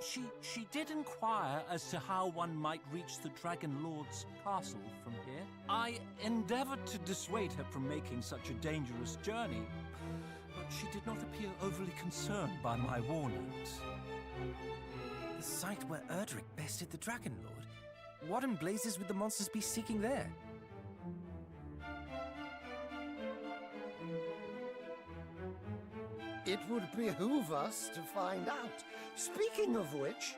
She did inquire as to how one might reach the Dragon Lord's castle from here. I endeavored to dissuade her from making such a dangerous journey, but she did not appear overly concerned by my warnings. The site where Erdrick bested the Dragon Lord? What in blazes would the monsters be seeking there? It would behoove us to find out. Speaking of which,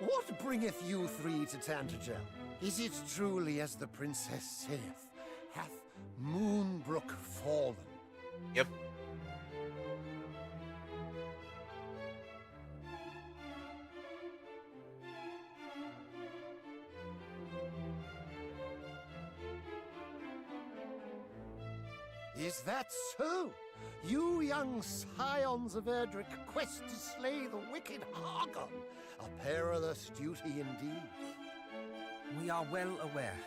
what bringeth you three to Tantegel? Is it truly as the princess saith? Hath Moonbrook fallen? Yep. Is that so? You young scions of Erdrick quest to slay the wicked Hargon. A perilous duty indeed. We are well aware.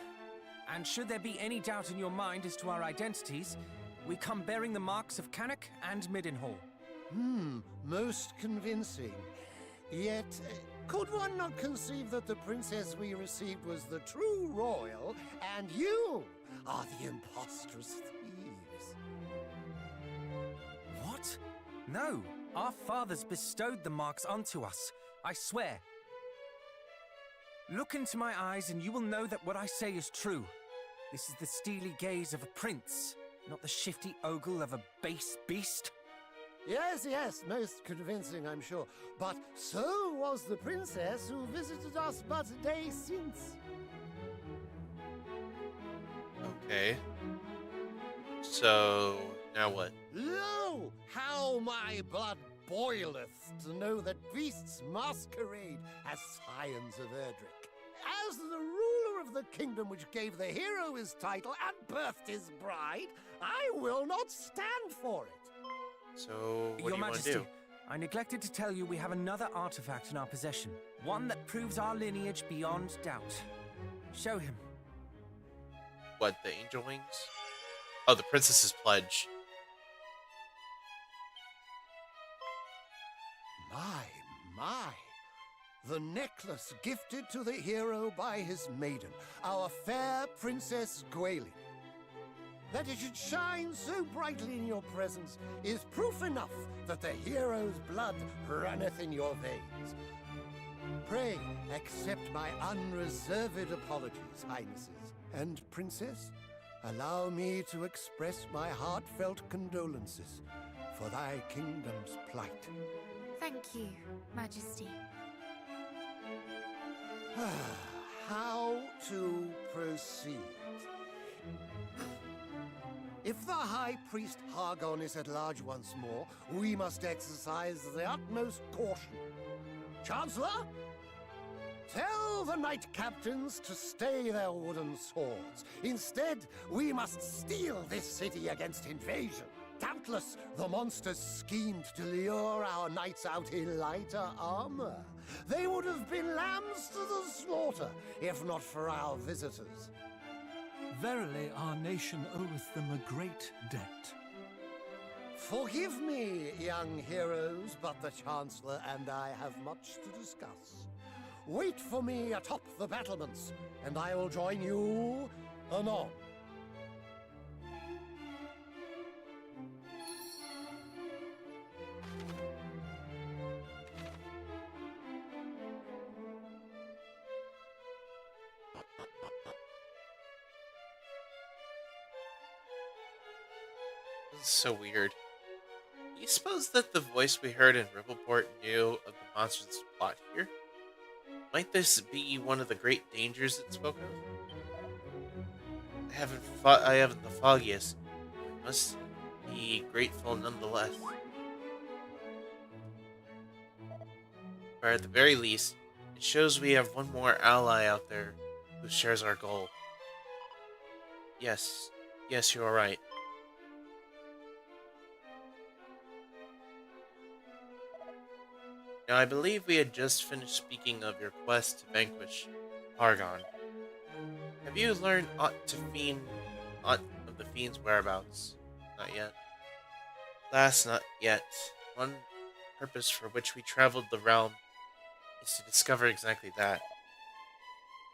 And should there be any doubt in your mind as to our identities, we come bearing the marks of Cannock and Middenhall. Most convincing. Yet, could one not conceive that the princess we received was the true royal, and you are the impostrous thieves? What? No, our fathers bestowed the marks onto us, I swear. Look into my eyes and you will know that what I say is true. This is the steely gaze of a prince, not the shifty ogle of a base beast. Yes, yes, most convincing, I'm sure. But so was the princess who visited us but a day since. Okay. So, now what? Lo! How my blood boileth to know that beasts masquerade as scions of Erdrick. As the ruler of the kingdom which gave the hero his title and birthed his bride, I will not stand for it. So, what Your do you want Majesty, to do? I neglected to tell you we have another artifact in our possession. One that proves our lineage beyond doubt. Show him. What, the angel wings? Oh, the princess's pledge. My. The necklace gifted to the hero by his maiden, our fair Princess Gwaelin. That it should shine so brightly in your presence is proof enough that the hero's blood runneth in your veins. Pray accept my unreserved apologies, Highnesses. And, Princess, allow me to express my heartfelt condolences for thy kingdom's plight. Thank you, Majesty. How to proceed? If the High Priest Hargon is at large once more, we must exercise the utmost caution. Chancellor, tell tell the knight captains to stay their wooden swords. Instead, we must steal this city against invasion. Doubtless, the monsters schemed to lure our knights out in lighter armor. They would have been lambs to the slaughter, if not for our visitors. Verily, our nation oweth them a great debt. Forgive me, young heroes, but the Chancellor and I have much to discuss. Wait for me atop the battlements, and I will join you anon. This is so weird. Do you suppose that the voice we heard in Rippleport knew of the monster's plot here? Might this be one of the great dangers it spoke of? I haven't the foggiest. I must be grateful nonetheless. Or at the very least, it shows we have one more ally out there who shares our goal. Yes, you are right. Now, I believe we had just finished speaking of your quest to vanquish Hargon. Have you learned aught of the fiend's whereabouts? Not yet. Last, not yet. One purpose for which we traveled the realm is to discover exactly that.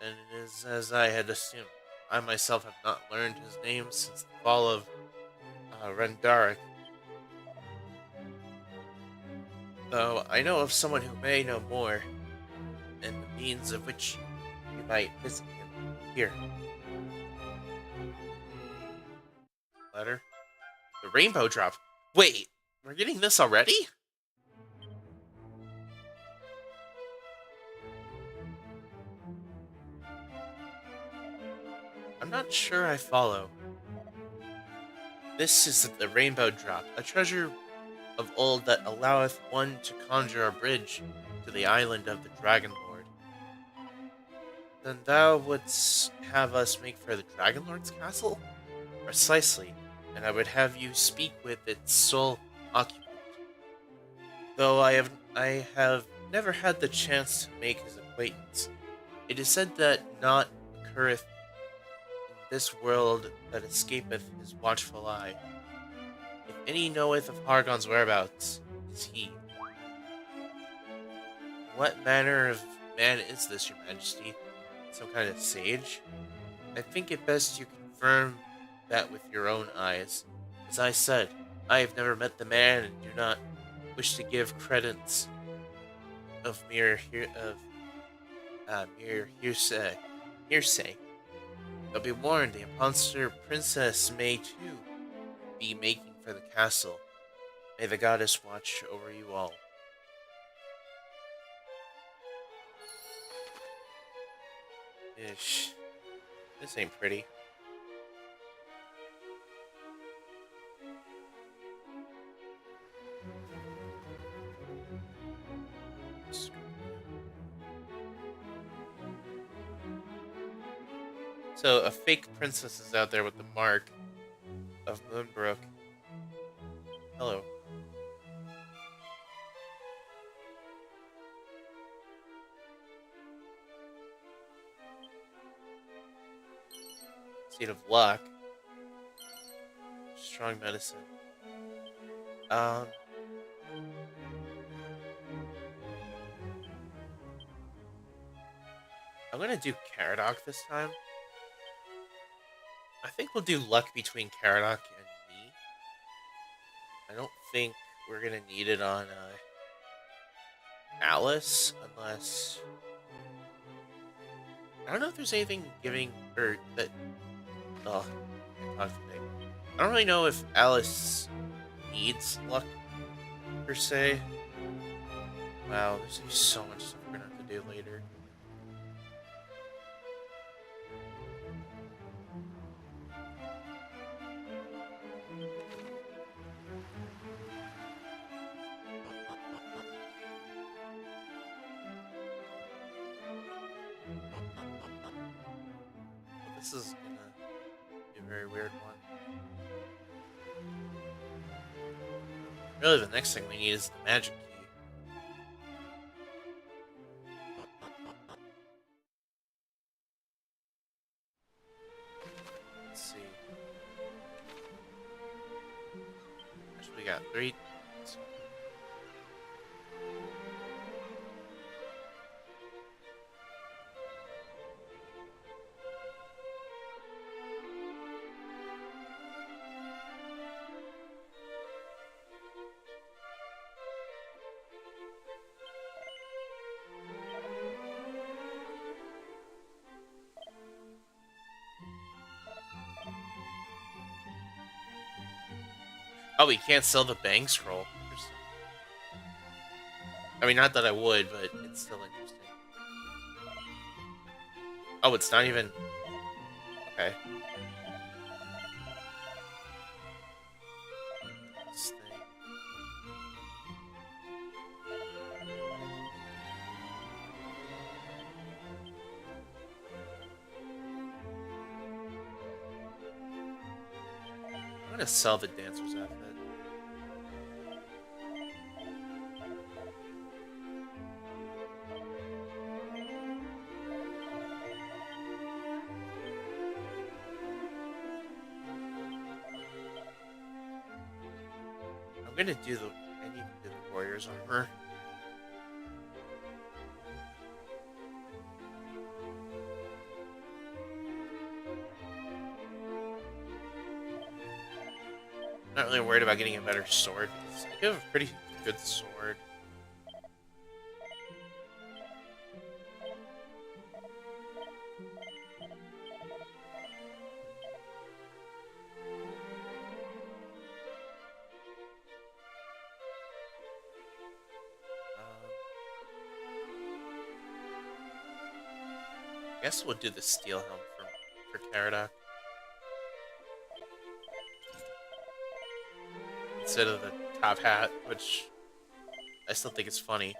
And it is as I had assumed. I myself have not learned his name since the fall of Rendarik. Though I know of someone who may know more, and the means of which we might visit him here. Letter? The rainbow drop. Wait, we're getting this already? I'm not sure I follow. This is the rainbow drop, a treasure of old that alloweth one to conjure a bridge to the island of the Dragon Lord. Then thou wouldst have us make for the Dragon Lord's castle? Precisely, and I would have you speak with its sole occupant. Though I have never had the chance to make his acquaintance. It is said that naught occurreth in this world that escapeth his watchful eye. If any knoweth of Hargon's whereabouts, it is he. What manner of man is this, your majesty? Some kind of sage? I think it best you confirm that with your own eyes. As I said, I have never met the man and do not wish to give credence of mere hearsay. But be warned, the impostor princess may too be making for the castle. May the goddess watch over you all. Ish. This ain't pretty. So, a fake princess is out there with the mark of Moonbrook. Hello. Seed of luck. Strong medicine. I'm gonna do Caradoc this time. I think we'll do luck between Caradoc and me. I don't think we're gonna need it on Alice, unless... I don't know if there's anything giving, or that... Oh, I don't really know if Alice needs luck, per se. Wow, there's gonna be so much stuff we're gonna have to do later. This is gonna be a very weird one. Really, the next thing we need is the magic key. Let's see. Actually, we got 3. Oh, we can't sell the bang scroll. Interesting. I mean, not that I would, but it's still interesting. Oh, it's not even... Okay. This thing. I'm gonna sell the dancer's outfit. I'm gonna do the... I need to do the warrior's armor. Not really worried about getting a better sword, because I do have a pretty good sword. I guess we'll do the steel helm for Caradoc. Instead of the top hat, which I still think is funny.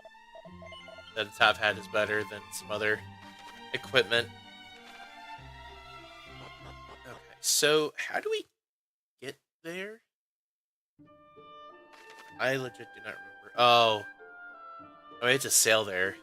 That a top hat is better than some other equipment. Okay, so how do we get there? I legit do not remember. Oh, I had to sail there.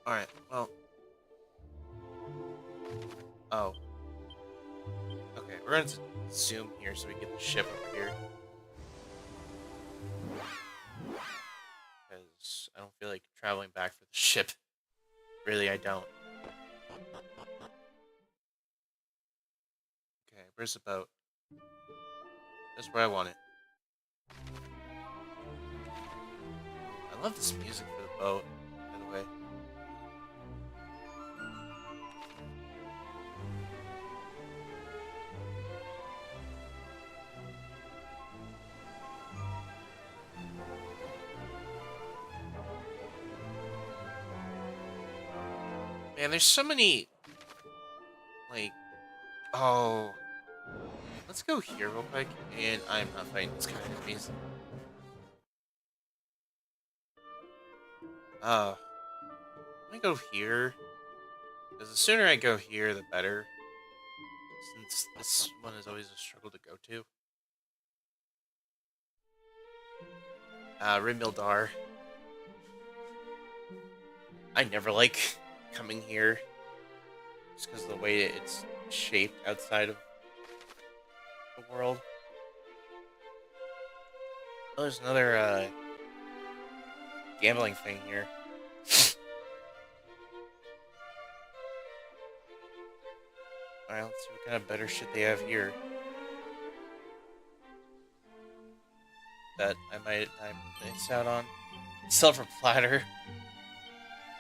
Alright, well. Oh. Okay, we're going to zoom here so we get the ship over here. Because I don't feel like traveling back for the ship. Really, I don't. Okay, where's the boat? That's where I want it. I love this music for the boat, by the way. Man, there's so many, like, oh, let's go here real quick, and I'm not fighting this kind of enemies. Let me go here, because the sooner I go here, the better, since this one is always a struggle to go to. Rimildar. I never like coming here, just because of the way it's shaped outside of the world. Oh, there's another gambling thing here. Alright, let's see what kind of better shit they have here. That I miss out on. Silver platter. Is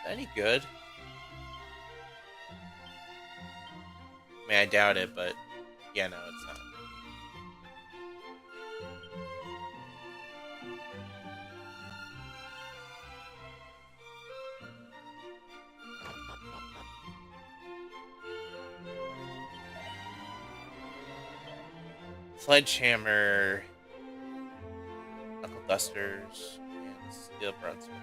that any good? I mean, I doubt it, but yeah, no, it's not. Sledgehammer, Knuckle Dusters, and Steel Broadsword.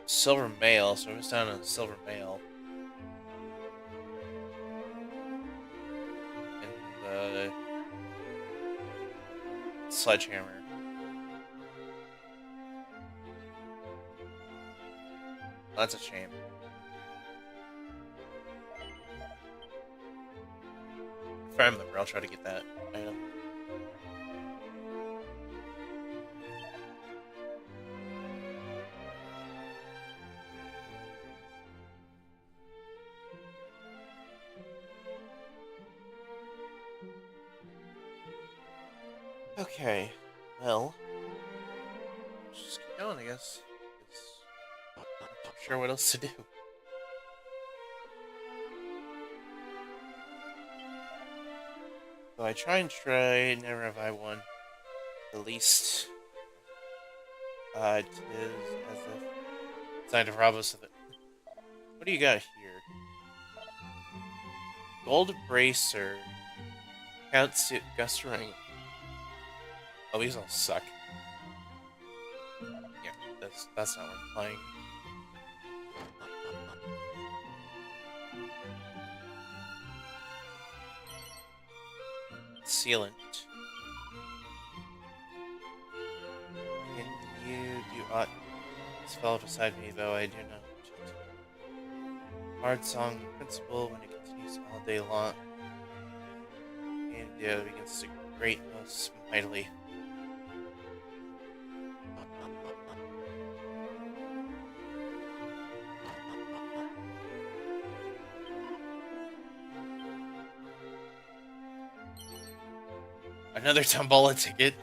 Silver Mail, so it's down to Silver Mail. And the Sledgehammer. That's a shame. If I remember, I'll try to get that item. Okay, well, let's just keep going, I guess. I'm not sure what else to do. So I try and trade, never have I won. The least, it is as if designed to rob us of it. What do you got here? Gold Bracer, Count Suit, Gust Ring. Oh, these all suck. Yeah, that's not worth playing. Sealant. Can you do aught? This fellow beside me, though I do not. Hard song principle when it continues all day long. And yeah, begins to grate most mightily. Another Tombola ticket.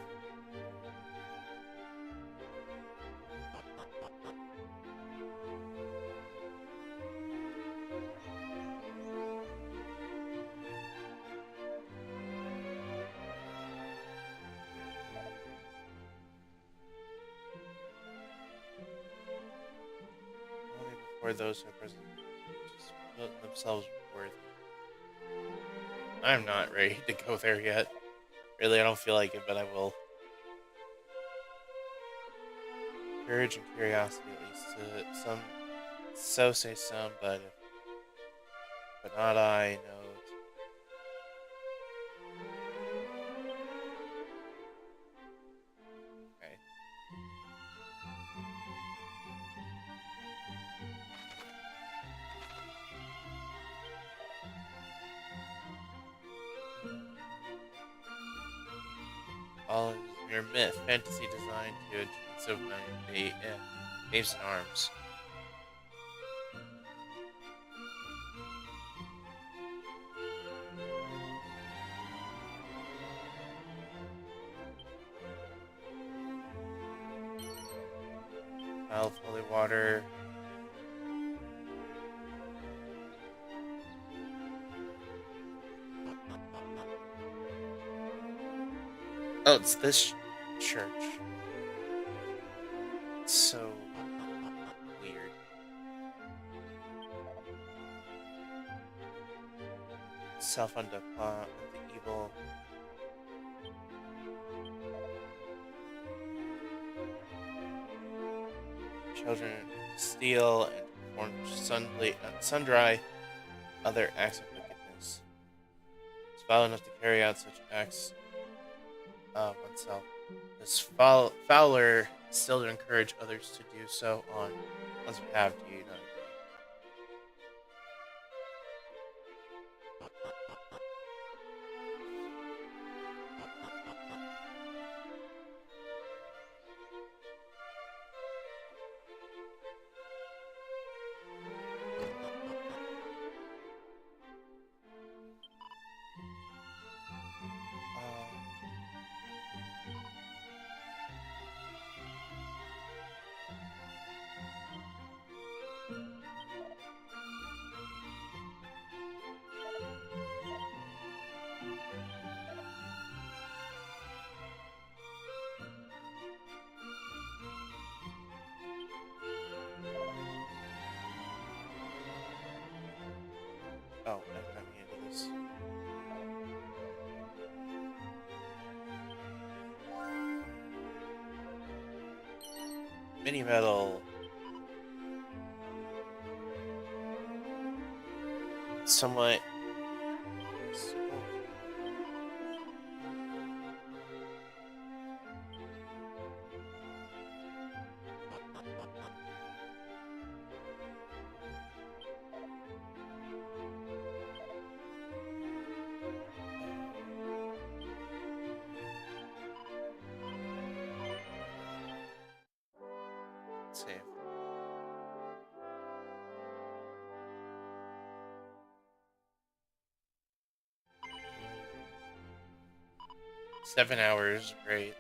Only before those who are present just feel themselves worthy. I'm not ready to go there yet. Really, I don't feel like it, but I will. Courage and curiosity, at least. Some, so say some, but not I. No. Okay. All is mere myth, fantasy designed to achieve so many babes in arms. Isle of Holy Water. Oh, it's this church. It's so weird. Self-unto evil. Children steal and perform sundry other acts of wickedness. It's foul enough to carry out such acts oneself. This fowler still to encourage others to do so on one's behalf. Do you not agree? Mini metal. Somewhat. Save. $7 great.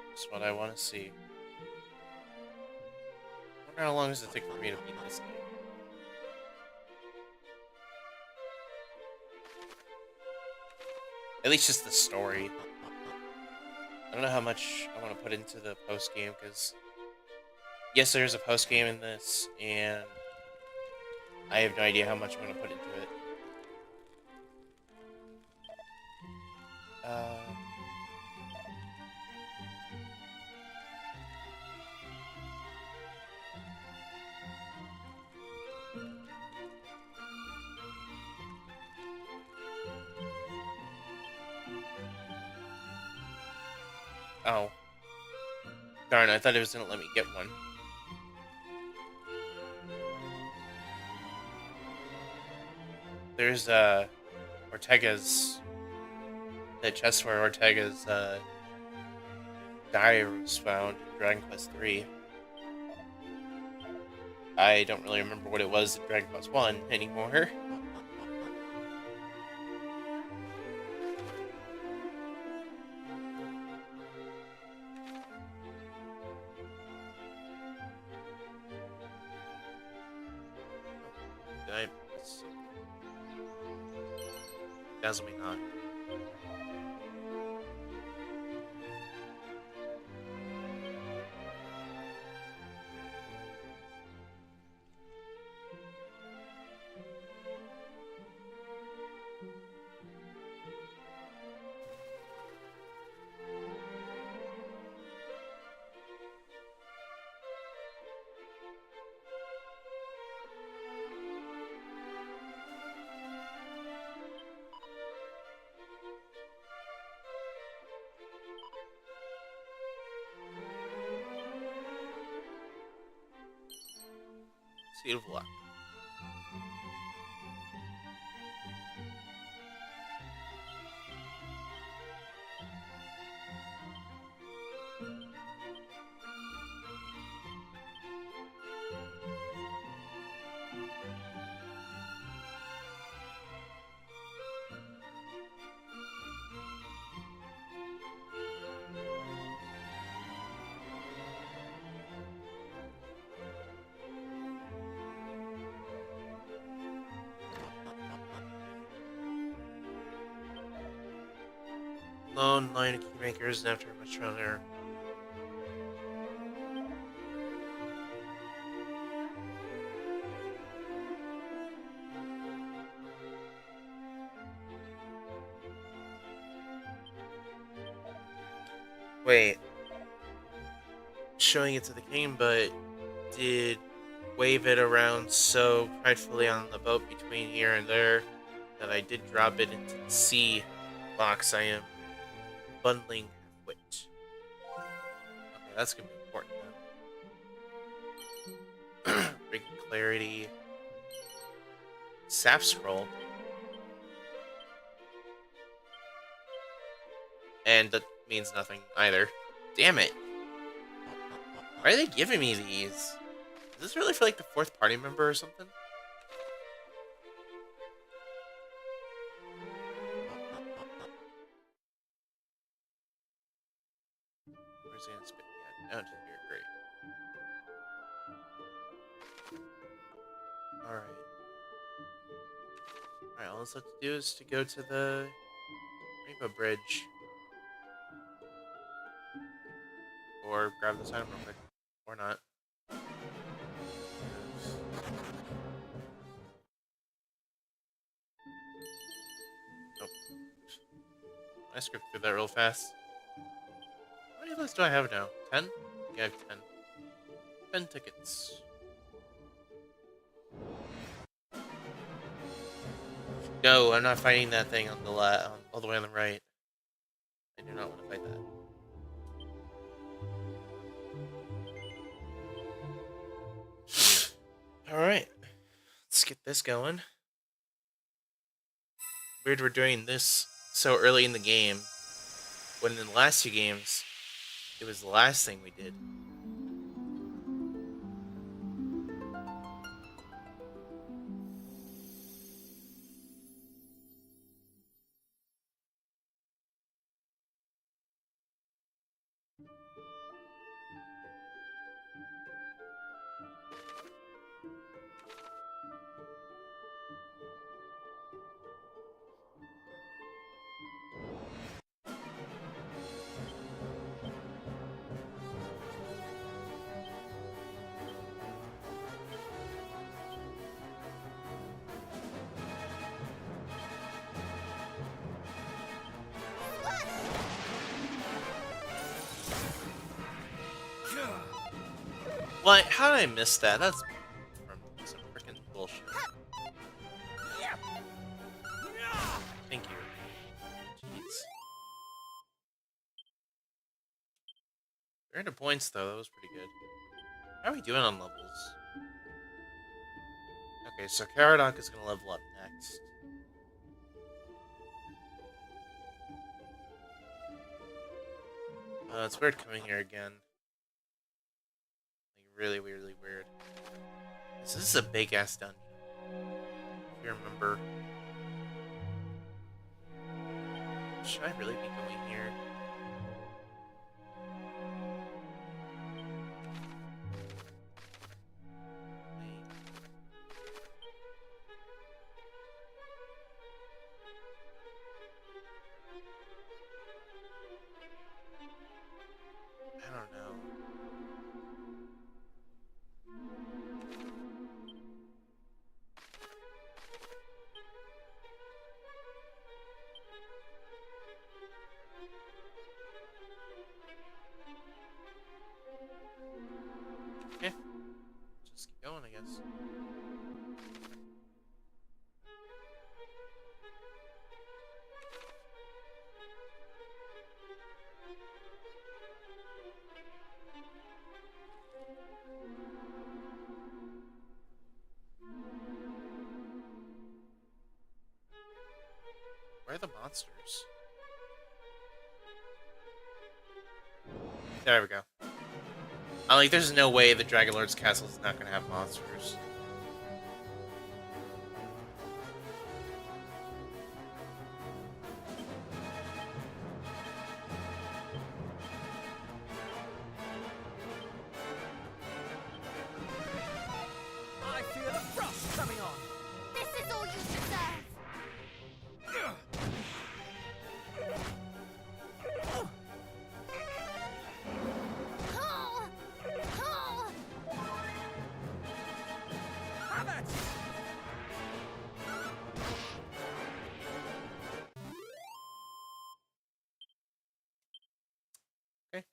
That's what I want to see. I wonder how long does it take for me to beat this game? At least just the story. I don't know how much I want to put into the post game because yes, there's a post game in this, and I have no idea how much I'm going to put into it. Oh. Darn, I thought it was going to let me get one. There's, Ortega's... The chest where Ortega's, diary was found in Dragon Quest III. I don't really remember what it was in Dragon Quest I anymore. Did I miss something? Dazzle me not. Seed of Luck. Lone line of keymakers and after much trial and error. Wait. Showing it to the king, but did wave it around so pridefully on the boat between here and there that I did drop it into the sea box. I am bundling wit. Okay, that's gonna be important then. Big clarity. Sap scroll. And that means nothing either. Damn it. Why are they giving me these? Is this really for like the fourth party member or something? Where's the spit? Yeah, down to here. Great. Alright. Alright, all that's left to do is to go to the Rainbow Bridge. Or grab this item real quick. Or not. Nope. I scripted through that real fast. How many lists do I have now? 10? think I have 10. 10 tickets. No, I'm not fighting that thing on the all the way on the right. I do not want to fight that. Alright. Let's get this going. Weird we're doing this so early in the game, when in the last 2 games, it was the last thing we did. What? How did I miss that? That's from some freaking bullshit. Thank you. Jeez. 300 points, though. That was pretty good. How are we doing on levels? Okay, so Caradoc is going to level up next. It's weird coming here again. Really weirdly weird. So this is a big ass dungeon. If you remember. Should I really be going here? I don't know. Okay. Just keep going, I guess. Where are the monsters? There we go. Like, there's no way the Dragon Lord's castle is not gonna have monsters. I feel the frost coming on. This is all you deserve. Have it! Okay.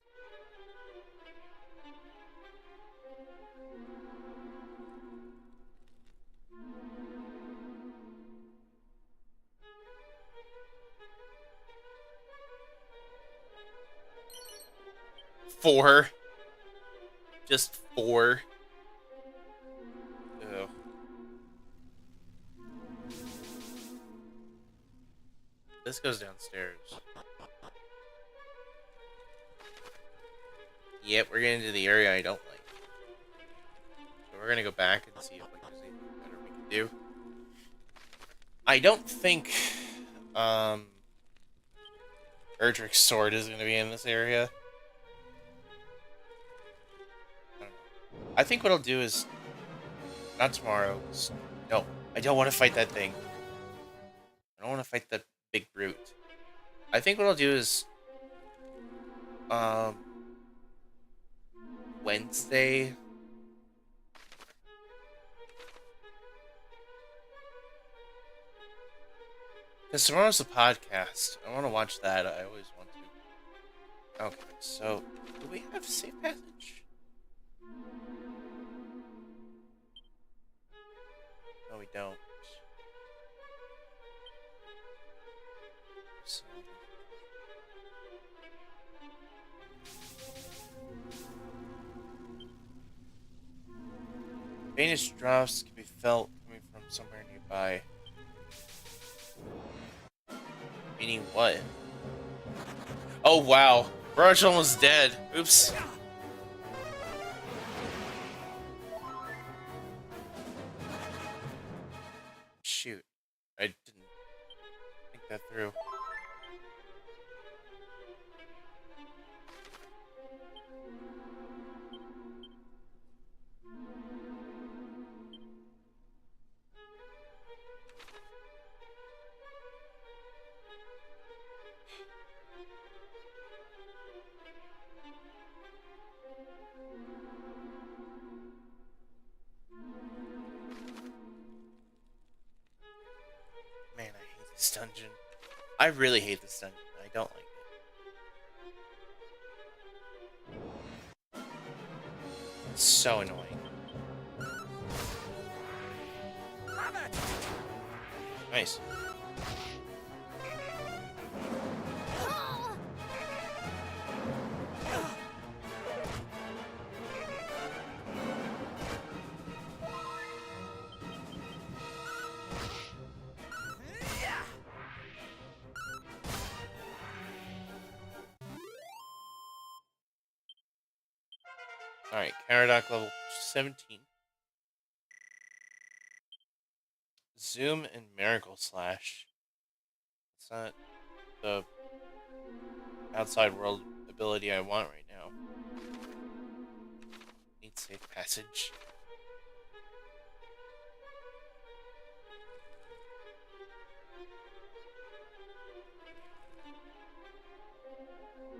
Four. Just 4. Ugh. This goes downstairs. Yep, we're getting into the area I don't like. So we're gonna go back and see if like, there's anything better we can do. I don't think Erdrick's sword is gonna be in this area. I think what I'll do is not tomorrow. No, I don't want to fight that thing. I don't want to fight that big brute. I think what I'll do is Wednesday. Because tomorrow's the podcast. I want to watch that. I always want to. Okay, so do we have safe passage? No, we don't. So, faintest drafts can be felt coming from somewhere nearby. Meaning what? Oh wow, Roach almost dead. Oops. Shoot, I didn't think that through. Man, I hate this dungeon. I really hate this dungeon. I don't like it. It's so annoying. Nice. Alright, Caradoc level 17. Zoom and Miracle Slash. It's not the outside world ability I want right now. Need safe passage.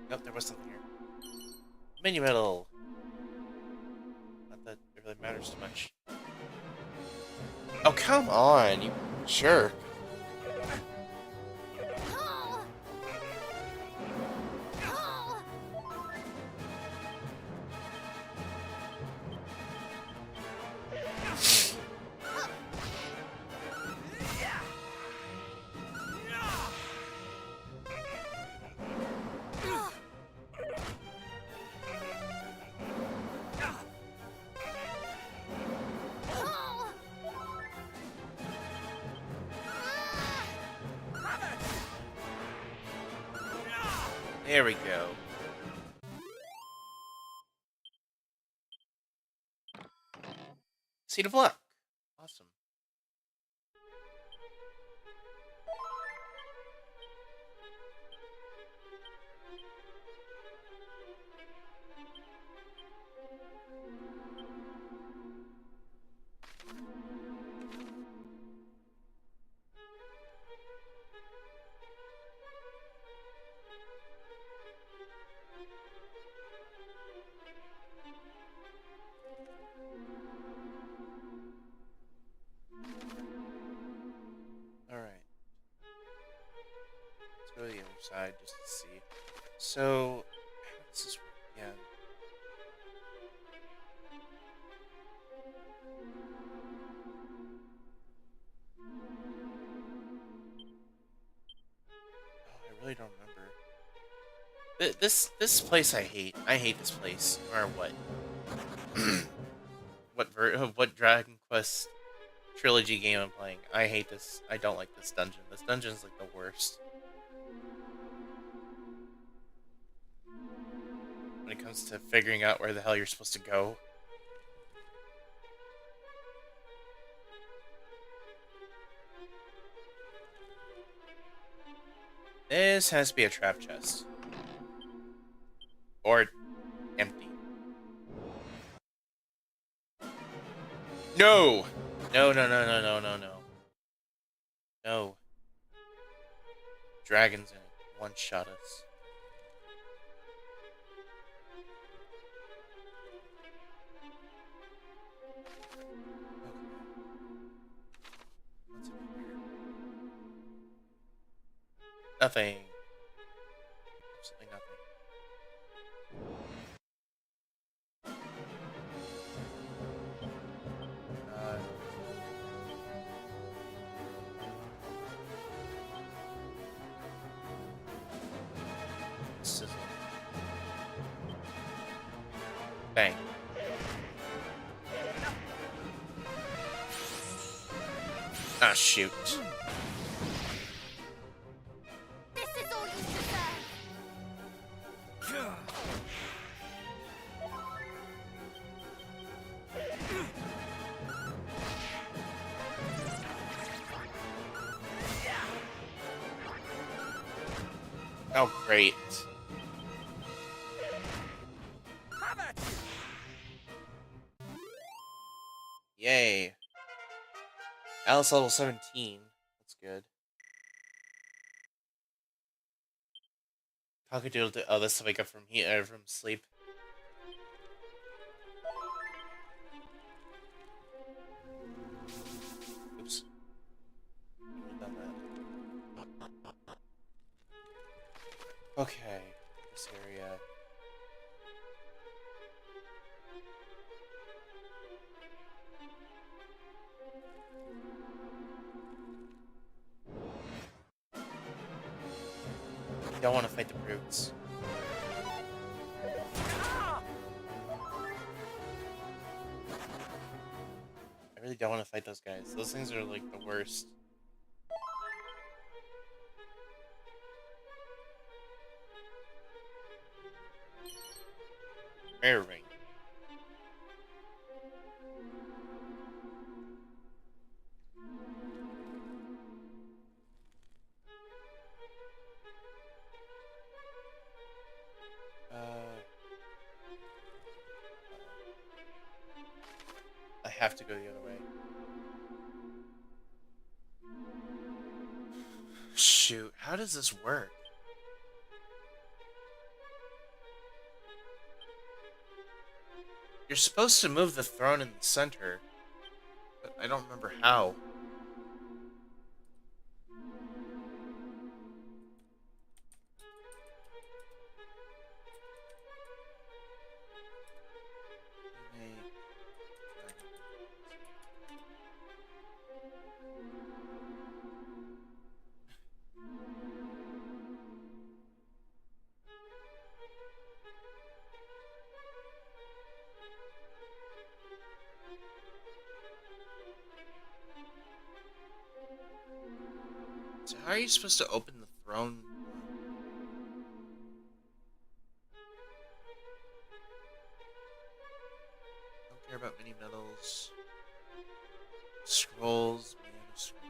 Nope, there was something here. Menu medal. Not that it really matters too much. Oh, come on, you jerk. There we go. Seed of Luck. Awesome. Alright. Let's go to the other side just to see. So, how does this work again? Oh, I really don't remember. This place I hate. I hate this place. No matter what. What Dragon Quest trilogy game I'm playing. I hate this. I don't like this dungeon. This dungeon is like the worst. When it comes to figuring out where the hell you're supposed to go. This has to be a trap chest. Or empty. No! No, no, no, no, no, no, no. No. Dragons in it. One-shot us. What's up here? Nothing. Absolutely nothing. Bang. Ah, shoot. This is all you deserve. Oh, great. Yay. Alice level 17. That's good. Cockadoodle did. Oh, that's to wake up from from sleep. Oops. Shouldn't have done that. Okay. This area. Don't want to fight the brutes. I really don't want to fight those guys. Those things are like the worst. Air ring. I have to go the other way. Shoot, how does this work? You're supposed to move the throne in the center, but I don't remember how. So how are you supposed to open the throne? Don't care about mini medals. Scrolls, man, scrolls.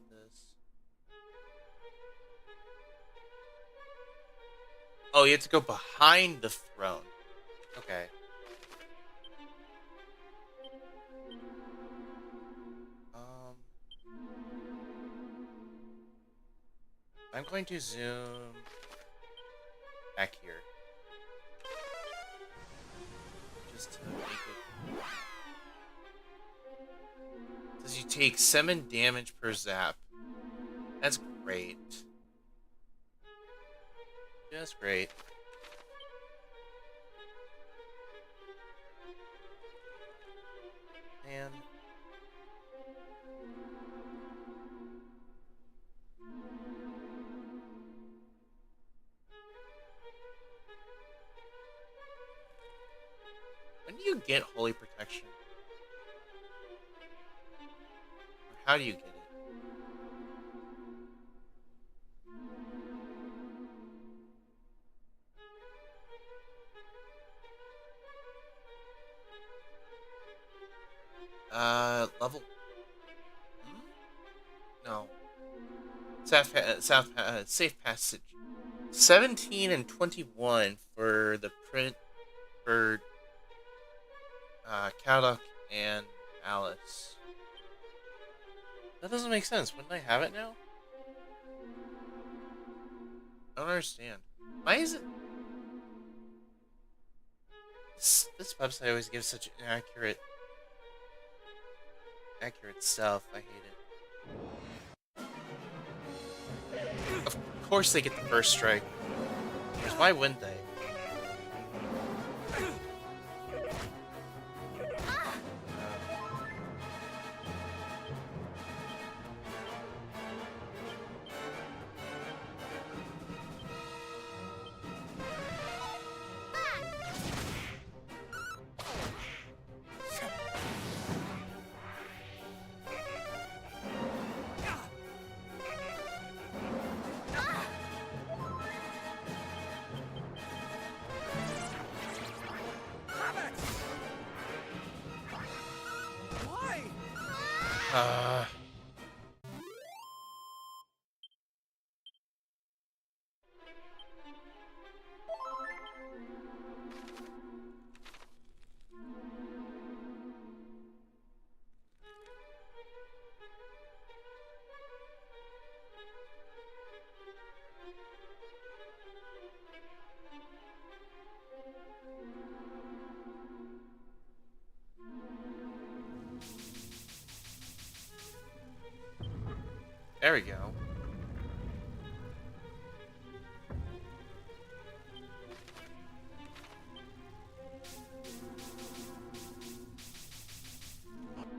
This. Oh, you have to go behind the throne. Okay. I'm going to zoom back here. Just to make it. Says you take 7 damage per zap. That's great. Just great. Man. When do you get Holy Protection? Or how do you get it? Level? No. Safe passage. 17 and 21 for the print for Cadillac and Alice. That That doesn't make sense. Wouldn't I have it now? I don't understand. Why is it... This website always gives such inaccurate... accurate stuff. I hate it. Of course they get the first strike. Because why wouldn't they? There we go.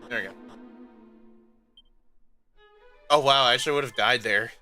There we go. Oh wow, I actually would have died there.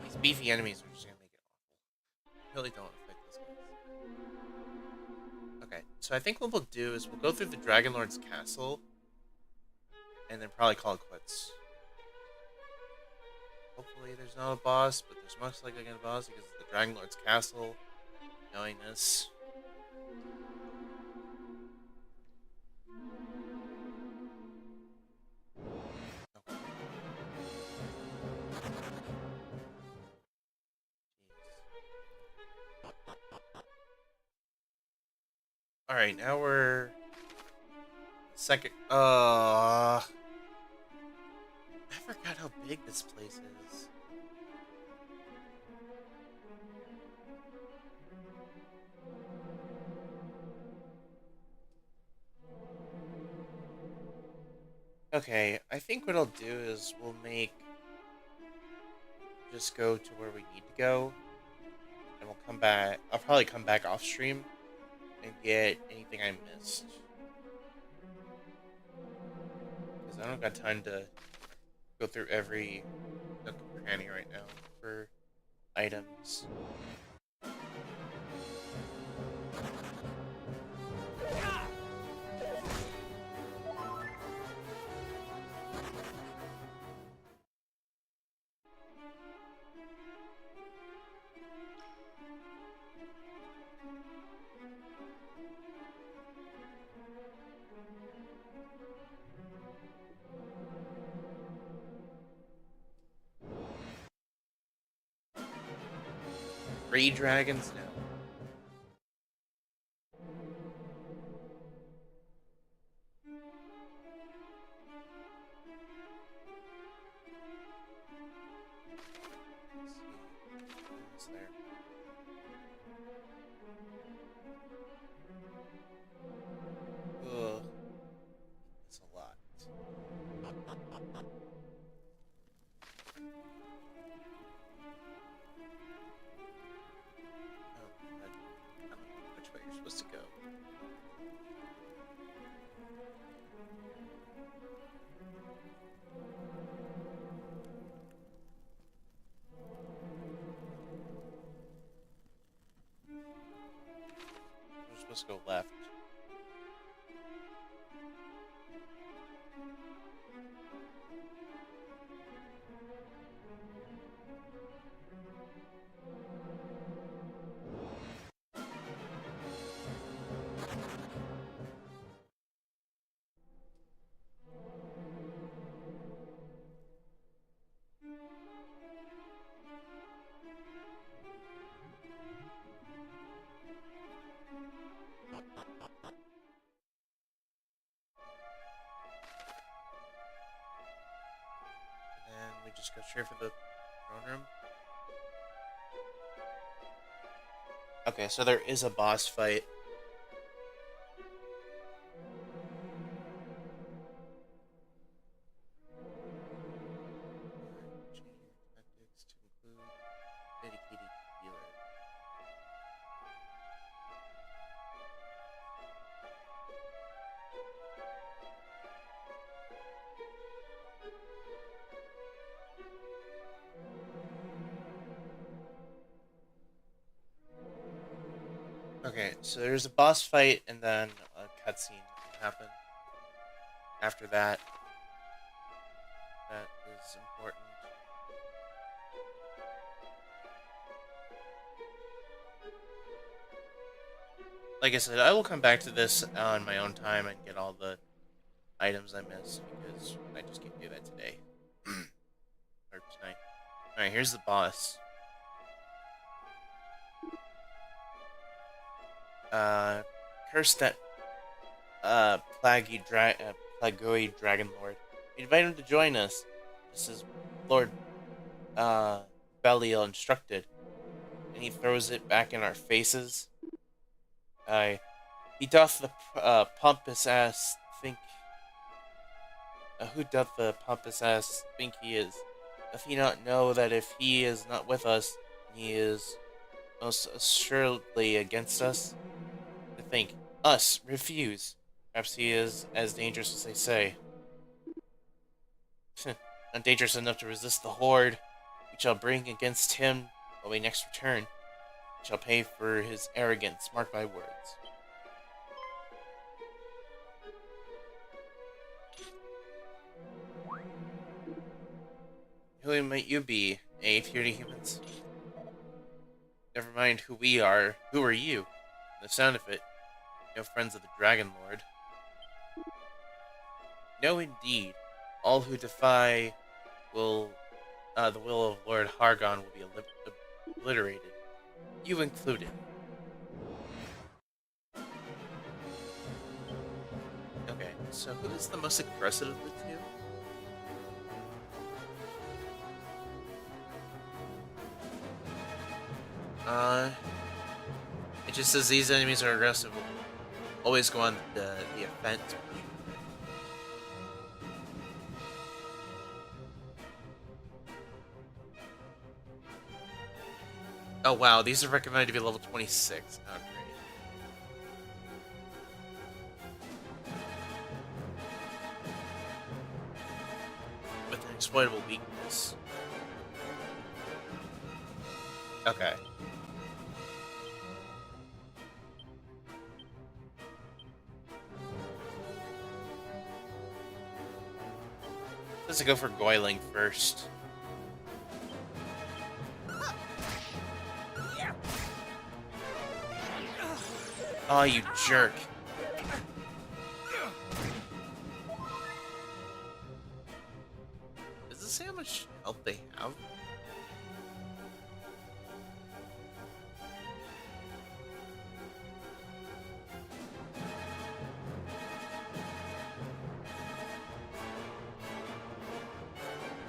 These beefy enemies are just gonna make it awful. I really don't want to fight those guys. Okay, so I think what we'll do is we'll go through the Dragon Lord's castle and then probably call it quits. Hopefully there's not a boss, but there's most likely gonna be a boss because it's the Dragon Lord's castle. Knowing this. Okay. Alright, now we're second. I forgot how big this place is. Okay, I think what I'll do is we'll just go to where we need to go, and we'll come back. I'll probably come back off stream and get anything I missed. Because I don't got time to go through every nook and cranny right now for items. Three dragons now. Let's see. What's there? Ugh. It's a lot. supposed to go left. And we just go straight for the throne room. Okay, so there is a boss fight. Change your tactics to include dedicated healer. Okay, so there's a boss fight and then a cutscene can happen. After that, that is important. Like I said, I will come back to this on my own time and get all the items I missed because I just can't do that today. Or tonight. Alright, here's the boss. Curse that plagoid dragon lord. We invite him to join us, just as Lord Belial instructed. And he throws it back in our faces. He doth the pompous ass think. Who doth the pompous ass think he is? Doth he not know that if he is not with us, he is most assuredly against us? To think, us, refuse. Perhaps he is as dangerous as they say. Not dangerous enough to resist the horde we shall bring against him when we next return. We shall pay for his arrogance, mark my words. Who might you be, feared humans? Never mind who we are. Who are you? The sound of it, no friends of the Dragon Lord. No, indeed. All who defy the will of Lord Hargon will be obliterated. You included. Okay, so who is the most aggressive of the two? It just says these enemies are aggressive. Always go on the offense. Oh wow, these are recommended to be level 26. Oh great. With an exploitable weakness. Okay. Let's go for Goiling first. Oh, you jerk. Does it say how much health they have?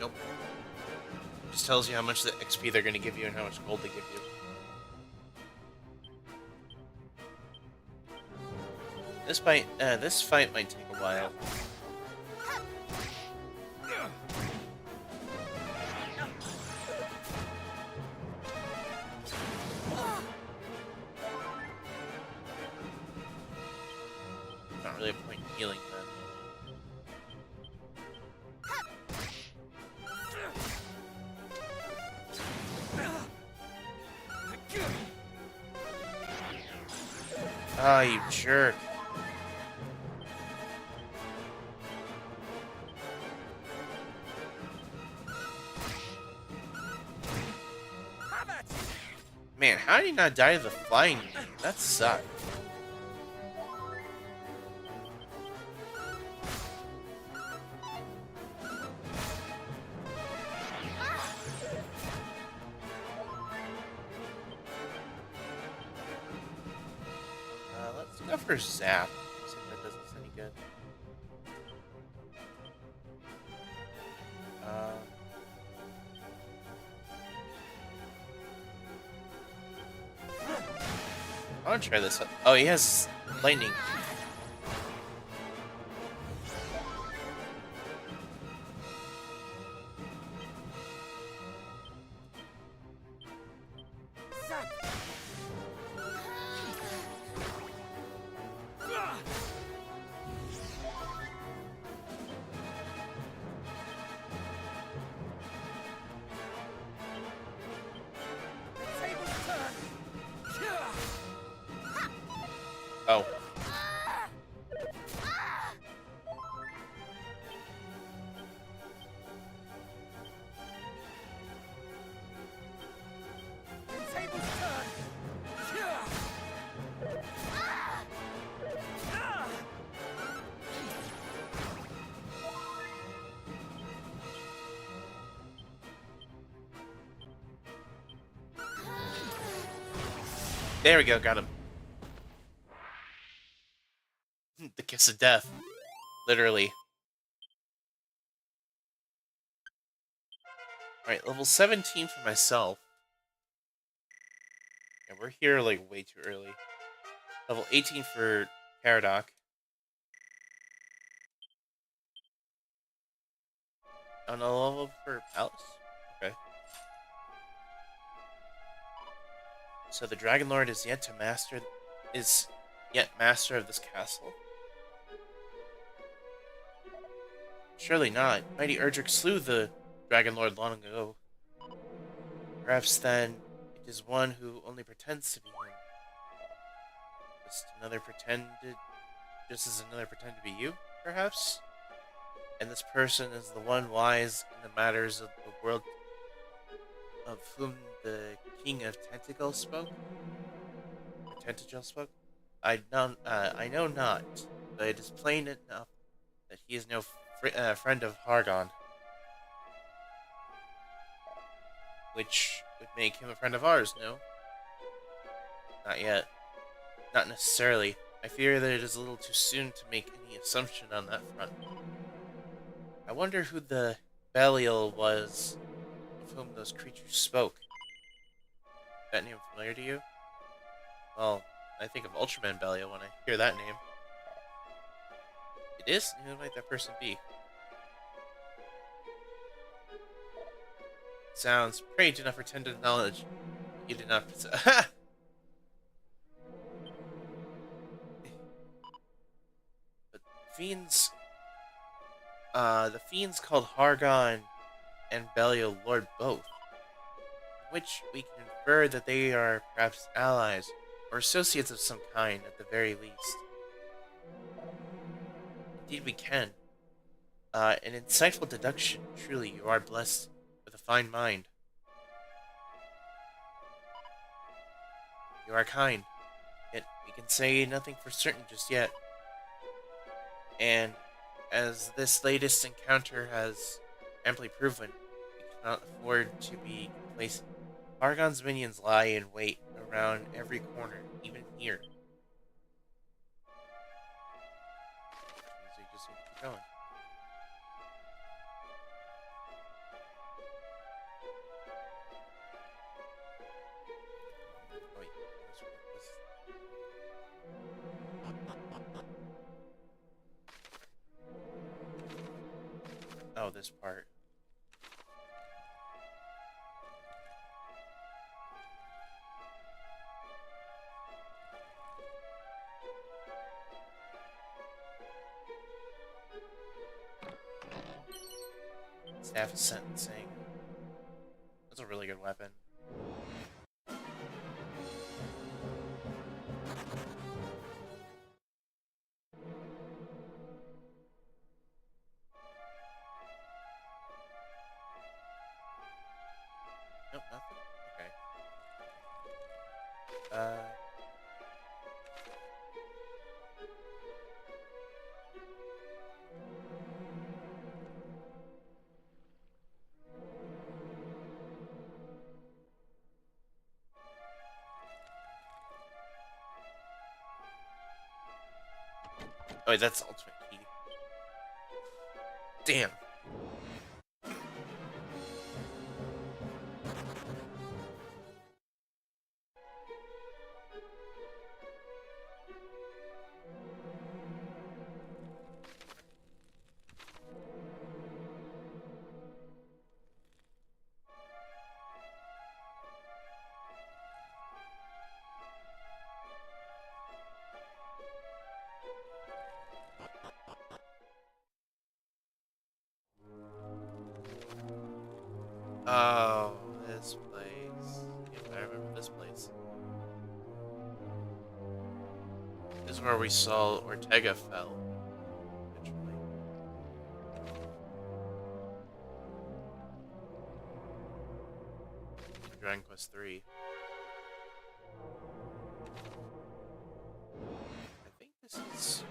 Nope. It just tells you how much the XP they're going to give you and how much gold they give you. This fight might take a while. Not really a point in healing then. Ah, you jerk. Man, how did he not die to the flying unit? That sucked. Let's go for Zap. See if that does us any good. I want to try this. Oh, he has lightning. Oh. There we go, got him. The kiss of death. Literally. Alright, level 17 for myself. Yeah, we're here like way too early. Level 18 for Paradox. On a level for Alice? Okay. So the Dragon Lord is yet master of this castle? Surely not. Mighty Erdrick slew the Dragon Lord long ago. Perhaps then it is one who only pretends to be him. Just as another pretended to be you, perhaps? And this person is the one wise in the matters of the world of whom the King of Tentacle spoke? Or Tentacle spoke? I know not, but it is plain enough that he is no friend of Hargon. Which would make him a friend of ours, no? Not yet. Not necessarily. I fear that it is a little too soon to make any assumption on that front. I wonder who the Belial was of whom those creatures spoke. Is that name familiar to you? Well, I think of Ultraman Belial when I hear that name. It is? Who might that person be? Sounds. Pray do not pretend to knowledge. You did not possess. But fiends. The fiends called Hargon and Belial Lord both, which we can infer that they are perhaps allies or associates of some kind at the very least. Indeed, we can. An insightful deduction. Truly, you are blessed with a fine mind. You are kind, yet we can say nothing for certain just yet. And as this latest encounter has amply proven, we cannot afford to be complacent. Argon's minions lie in wait around every corner, even here. So you just need to keep going. Oh, wait. Oh, this part. Staff of Sentencing. That's a really good weapon. Nothing? Okay. Oh, wait, that's the ultimate key. Damn. Oh, this place. Yep, I remember this place. This is where we saw Ortega fell. Originally. In Dragon Quest 3. I think this is.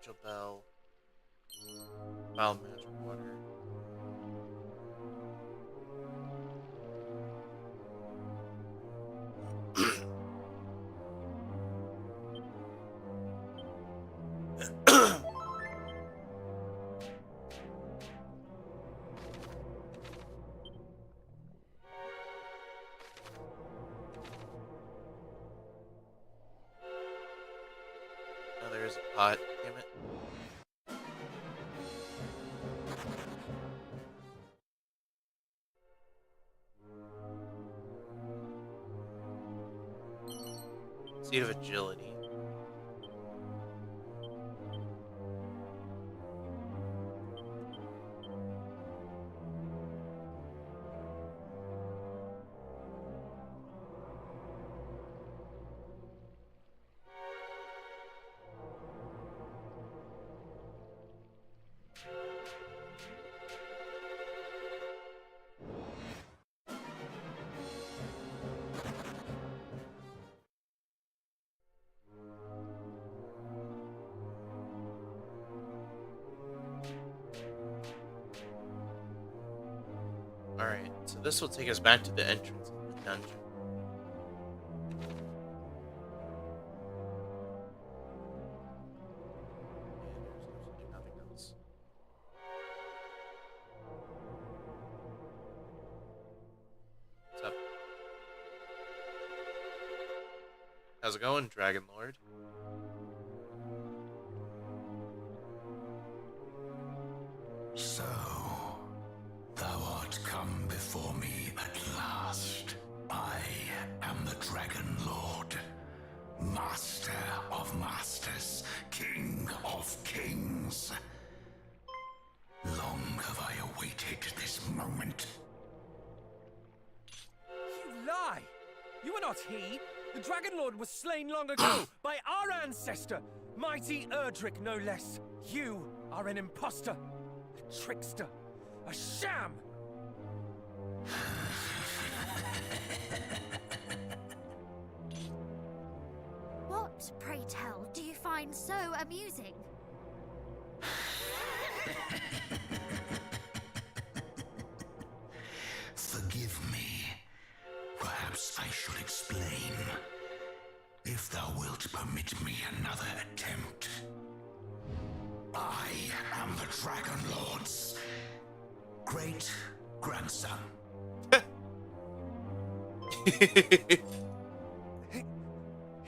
Angel Bell. Wild Magic Water. Oh, there's a pot. Damn it. Seed of Agility. Alright, so this will take us back to the entrance of the dungeon. And there's absolutely nothing else. What's up? How's it going, Dragon Lord? So, thou art come before me at last. I am the Dragon Lord, Master of Masters, King of Kings. Long have I awaited this moment. You lie! You are not he! The Dragon Lord was slain long ago by our ancestor, mighty Erdrick no less. You are an impostor, a trickster, a sham! What, pray tell, do you find so amusing? Forgive me. Perhaps I should explain. If thou wilt permit me another attempt. I am the Dragon Lord's great grandson.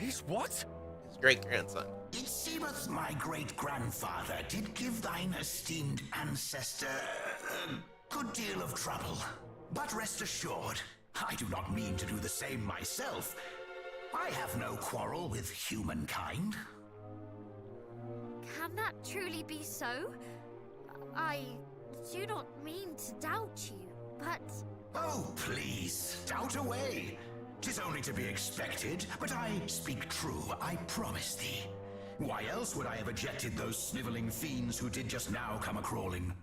He's what? His great-grandson. It seemeth my great-grandfather did give thine esteemed ancestor a good deal of trouble. But rest assured, I do not mean to do the same myself. I have no quarrel with humankind. Can that truly be so? I do not mean to doubt you, but... Oh, please, doubt away. 'Tis only to be expected, but I speak true, I promise thee. Why else would I have ejected those sniveling fiends who did just now come a-crawling?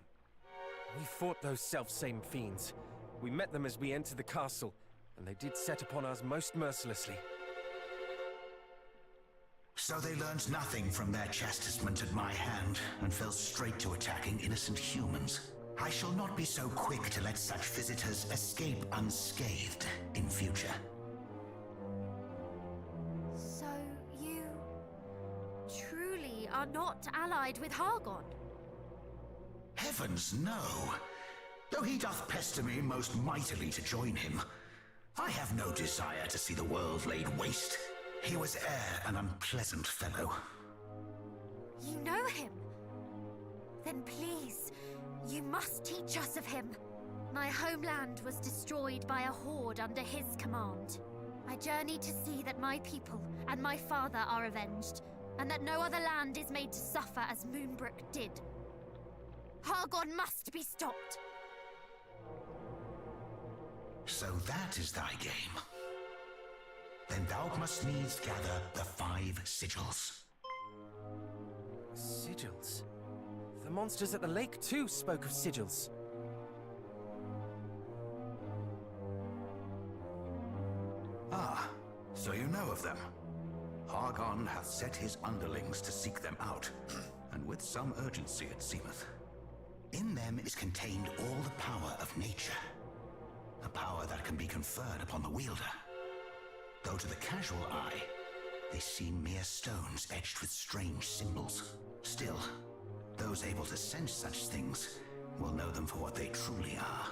We fought those self-same fiends. We met them as we entered the castle, and they did set upon us most mercilessly. So they learned nothing from their chastisement at my hand, and fell straight to attacking innocent humans. I shall not be so quick to let such visitors escape unscathed in future. So you truly are not allied with Hargon? Heavens, no. Though he doth pester me most mightily to join him, I have no desire to see the world laid waste. He was e'er an unpleasant fellow. You know him? Then please, you must teach us of him. My homeland was destroyed by a horde under his command. I journey to see that my people and my father are avenged, and that no other land is made to suffer as Moonbrook did. Hargon must be stopped. So that is thy game. Then thou must needs gather the 5 sigils. Sigils? The monsters at the lake too spoke of sigils. Ah, so you know of them. Hargon hath set his underlings to seek them out, and with some urgency it seemeth. In them is contained all the power of nature, a power that can be conferred upon the wielder. Though to the casual eye, they seem mere stones etched with strange symbols. Still, those able to sense such things will know them for what they truly are.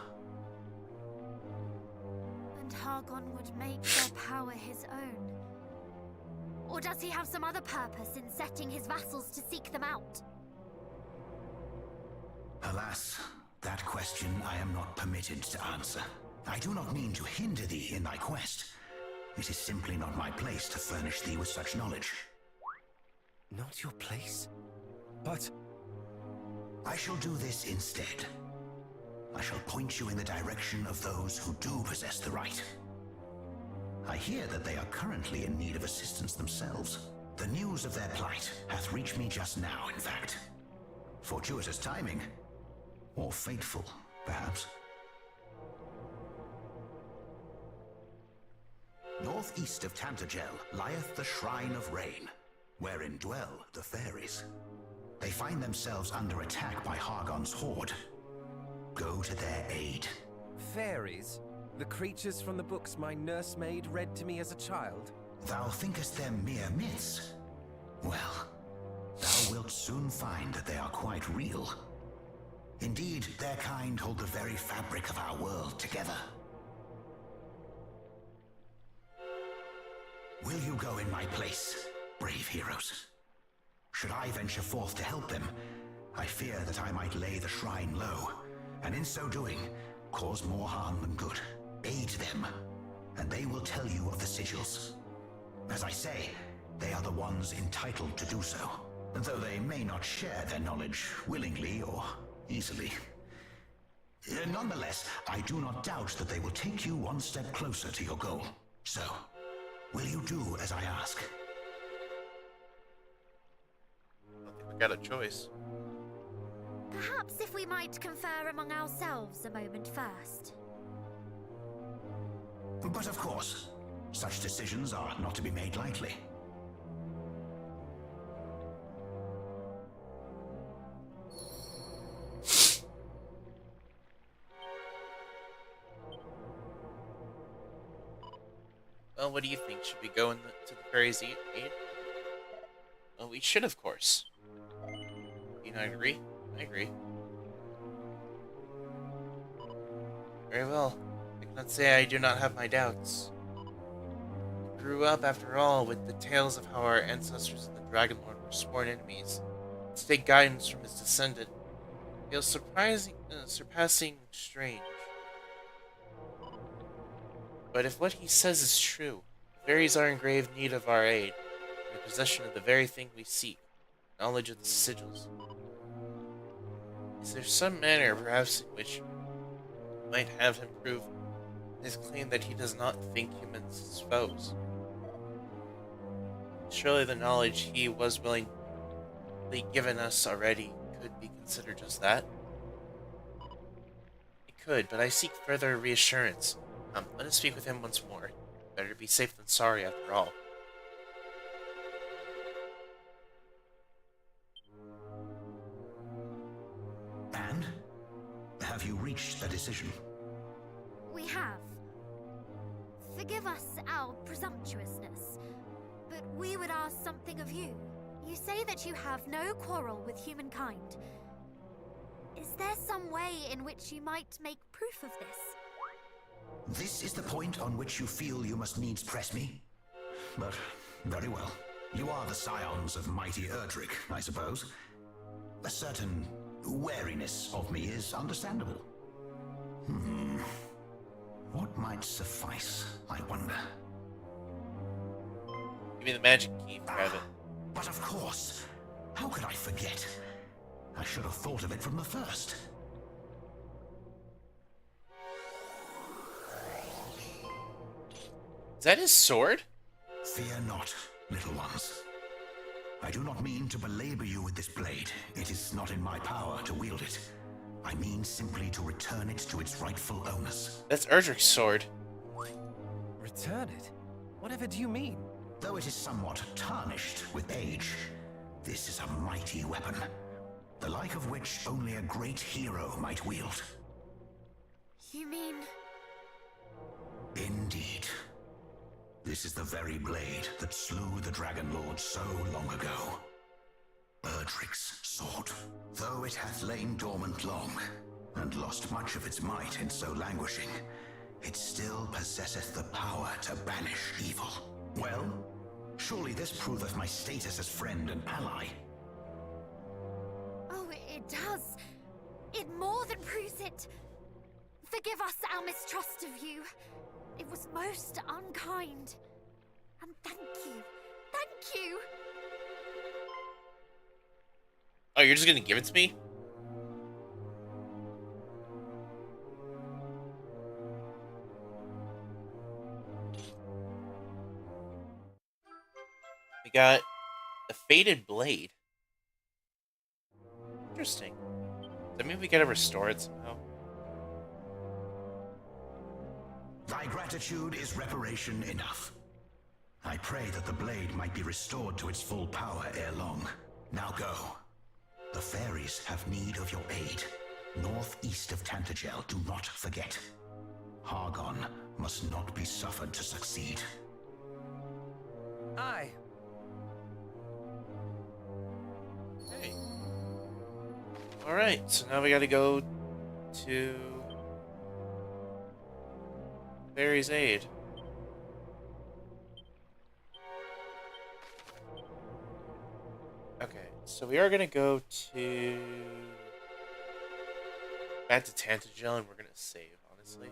And Hargon would make their power his own? Or does he have some other purpose in setting his vassals to seek them out? Alas, that question I am not permitted to answer. I do not mean to hinder thee in thy quest. It is simply not my place to furnish thee with such knowledge. Not your place? But... I shall do this instead. I shall point you in the direction of those who do possess the right. I hear that they are currently in need of assistance themselves. The news of their plight hath reached me just now, in fact. Fortuitous timing. Or fateful, perhaps. Northeast of Tantagel lieth the Shrine of Rain, wherein dwell the fairies. They find themselves under attack by Hargon's horde. Go to their aid. Fairies? The creatures from the books my nursemaid read to me as a child? Thou thinkest them mere myths? Well, thou wilt soon find that they are quite real. Indeed, their kind hold the very fabric of our world together. Will you go in my place, brave heroes? Should I venture forth to help them, I fear that I might lay the shrine low, and in so doing, cause more harm than good. Aid them, and they will tell you of the sigils. As I say, they are the ones entitled to do so, though they may not share their knowledge willingly or easily. Nonetheless, I do not doubt that they will take you one step closer to your goal. So, will you do as I ask? I don't think we got a choice. Perhaps if we might confer among ourselves a moment first. But of course, such decisions are not to be made lightly. Well, what do you think? Should we go to the fairies' aid? Well, we should, of course. You not agree? I agree. Very well. I cannot say I do not have my doubts. grew up, after all, with the tales of how our ancestors and the Dragon Lord were sworn enemies. To take guidance from his descendant feels surpassing strange. But if what he says is true, the fairies are in grave need of our aid, in possession of the very thing we seek, knowledge of the sigils. Is there some manner, perhaps, in which we might have him prove his claim that he does not think humans as foes? Surely the knowledge he was willingly given us already could be considered just that? It could, but I seek further reassurance. Let us speak with him once more. Better be safe than sorry, after all. And? Have you reached a decision? We have. Forgive us our presumptuousness, but we would ask something of you. You say that you have no quarrel with humankind. Is there some way in which you might make proof of this? This is the point on which you feel you must needs press me? But, very well. You are the scions of mighty Erdrick, I suppose. A certain wariness of me is understandable. What might suffice, I wonder? Give me the magic key, private. But of course. How could I forget? I should have thought of it from the first. Is that his sword? Fear not, little ones. I do not mean to belabor you with this blade. It is not in my power to wield it. I mean simply to return it to its rightful owners. That's Erdrick's sword. Return it? Whatever do you mean? Though it is somewhat tarnished with age, this is a mighty weapon, the like of which only a great hero might wield. You mean... Indeed. This is the very blade that slew the Dragon Lord so long ago. Erdrick's sword. Though it hath lain dormant long, and lost much of its might in so languishing, it still possesseth the power to banish evil. Well, surely this proveth my status as friend and ally. Oh, it does. It more than proves it. Forgive us our mistrust of you. It was most unkind. And thank you. Thank you! Oh, you're just gonna give it to me? We got the Faded Blade. Interesting. Does that mean we gotta restore it somehow? Thy gratitude is reparation enough. I pray that the blade might be restored to its full power ere long. Now go. The fairies have need of your aid. Northeast of Tantagel, do not forget. Hargon must not be suffered to succeed. Aye. Hey. Alright, so now we gotta go to Fairy's Aid. Okay, so we are gonna go to back to Tantagel and we're gonna save, honestly.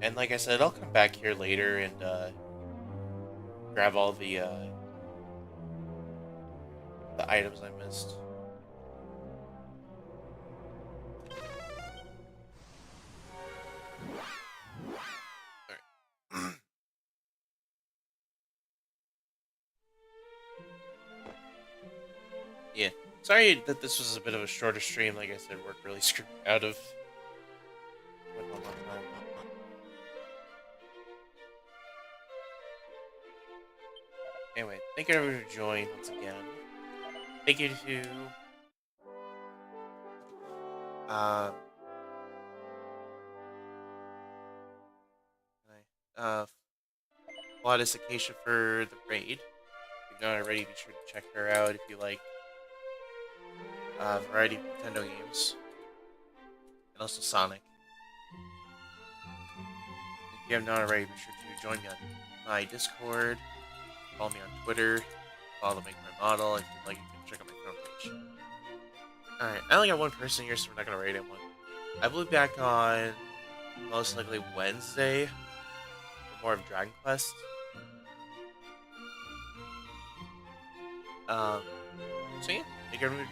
And like I said, I'll come back here later and grab all the items I missed. Alright. Yeah. Sorry that this was a bit of a shorter stream. Like I said, work really screwed me out of what a long time. Anyway, thank you everyone who joined once again. Thank you to Gladys Acacia for the raid. If you've not already, be sure to check her out if you like a variety of Nintendo games. Also Sonic. If you have not already, be sure to join me on my Discord, follow me on Twitter, follow Make My Model. If you'd like, you can check out my film page. Alright, I only got one person here, so we're not gonna rate anyone. I will be back on most likely Wednesday for more of Dragon Quest. So yeah, thank you everyone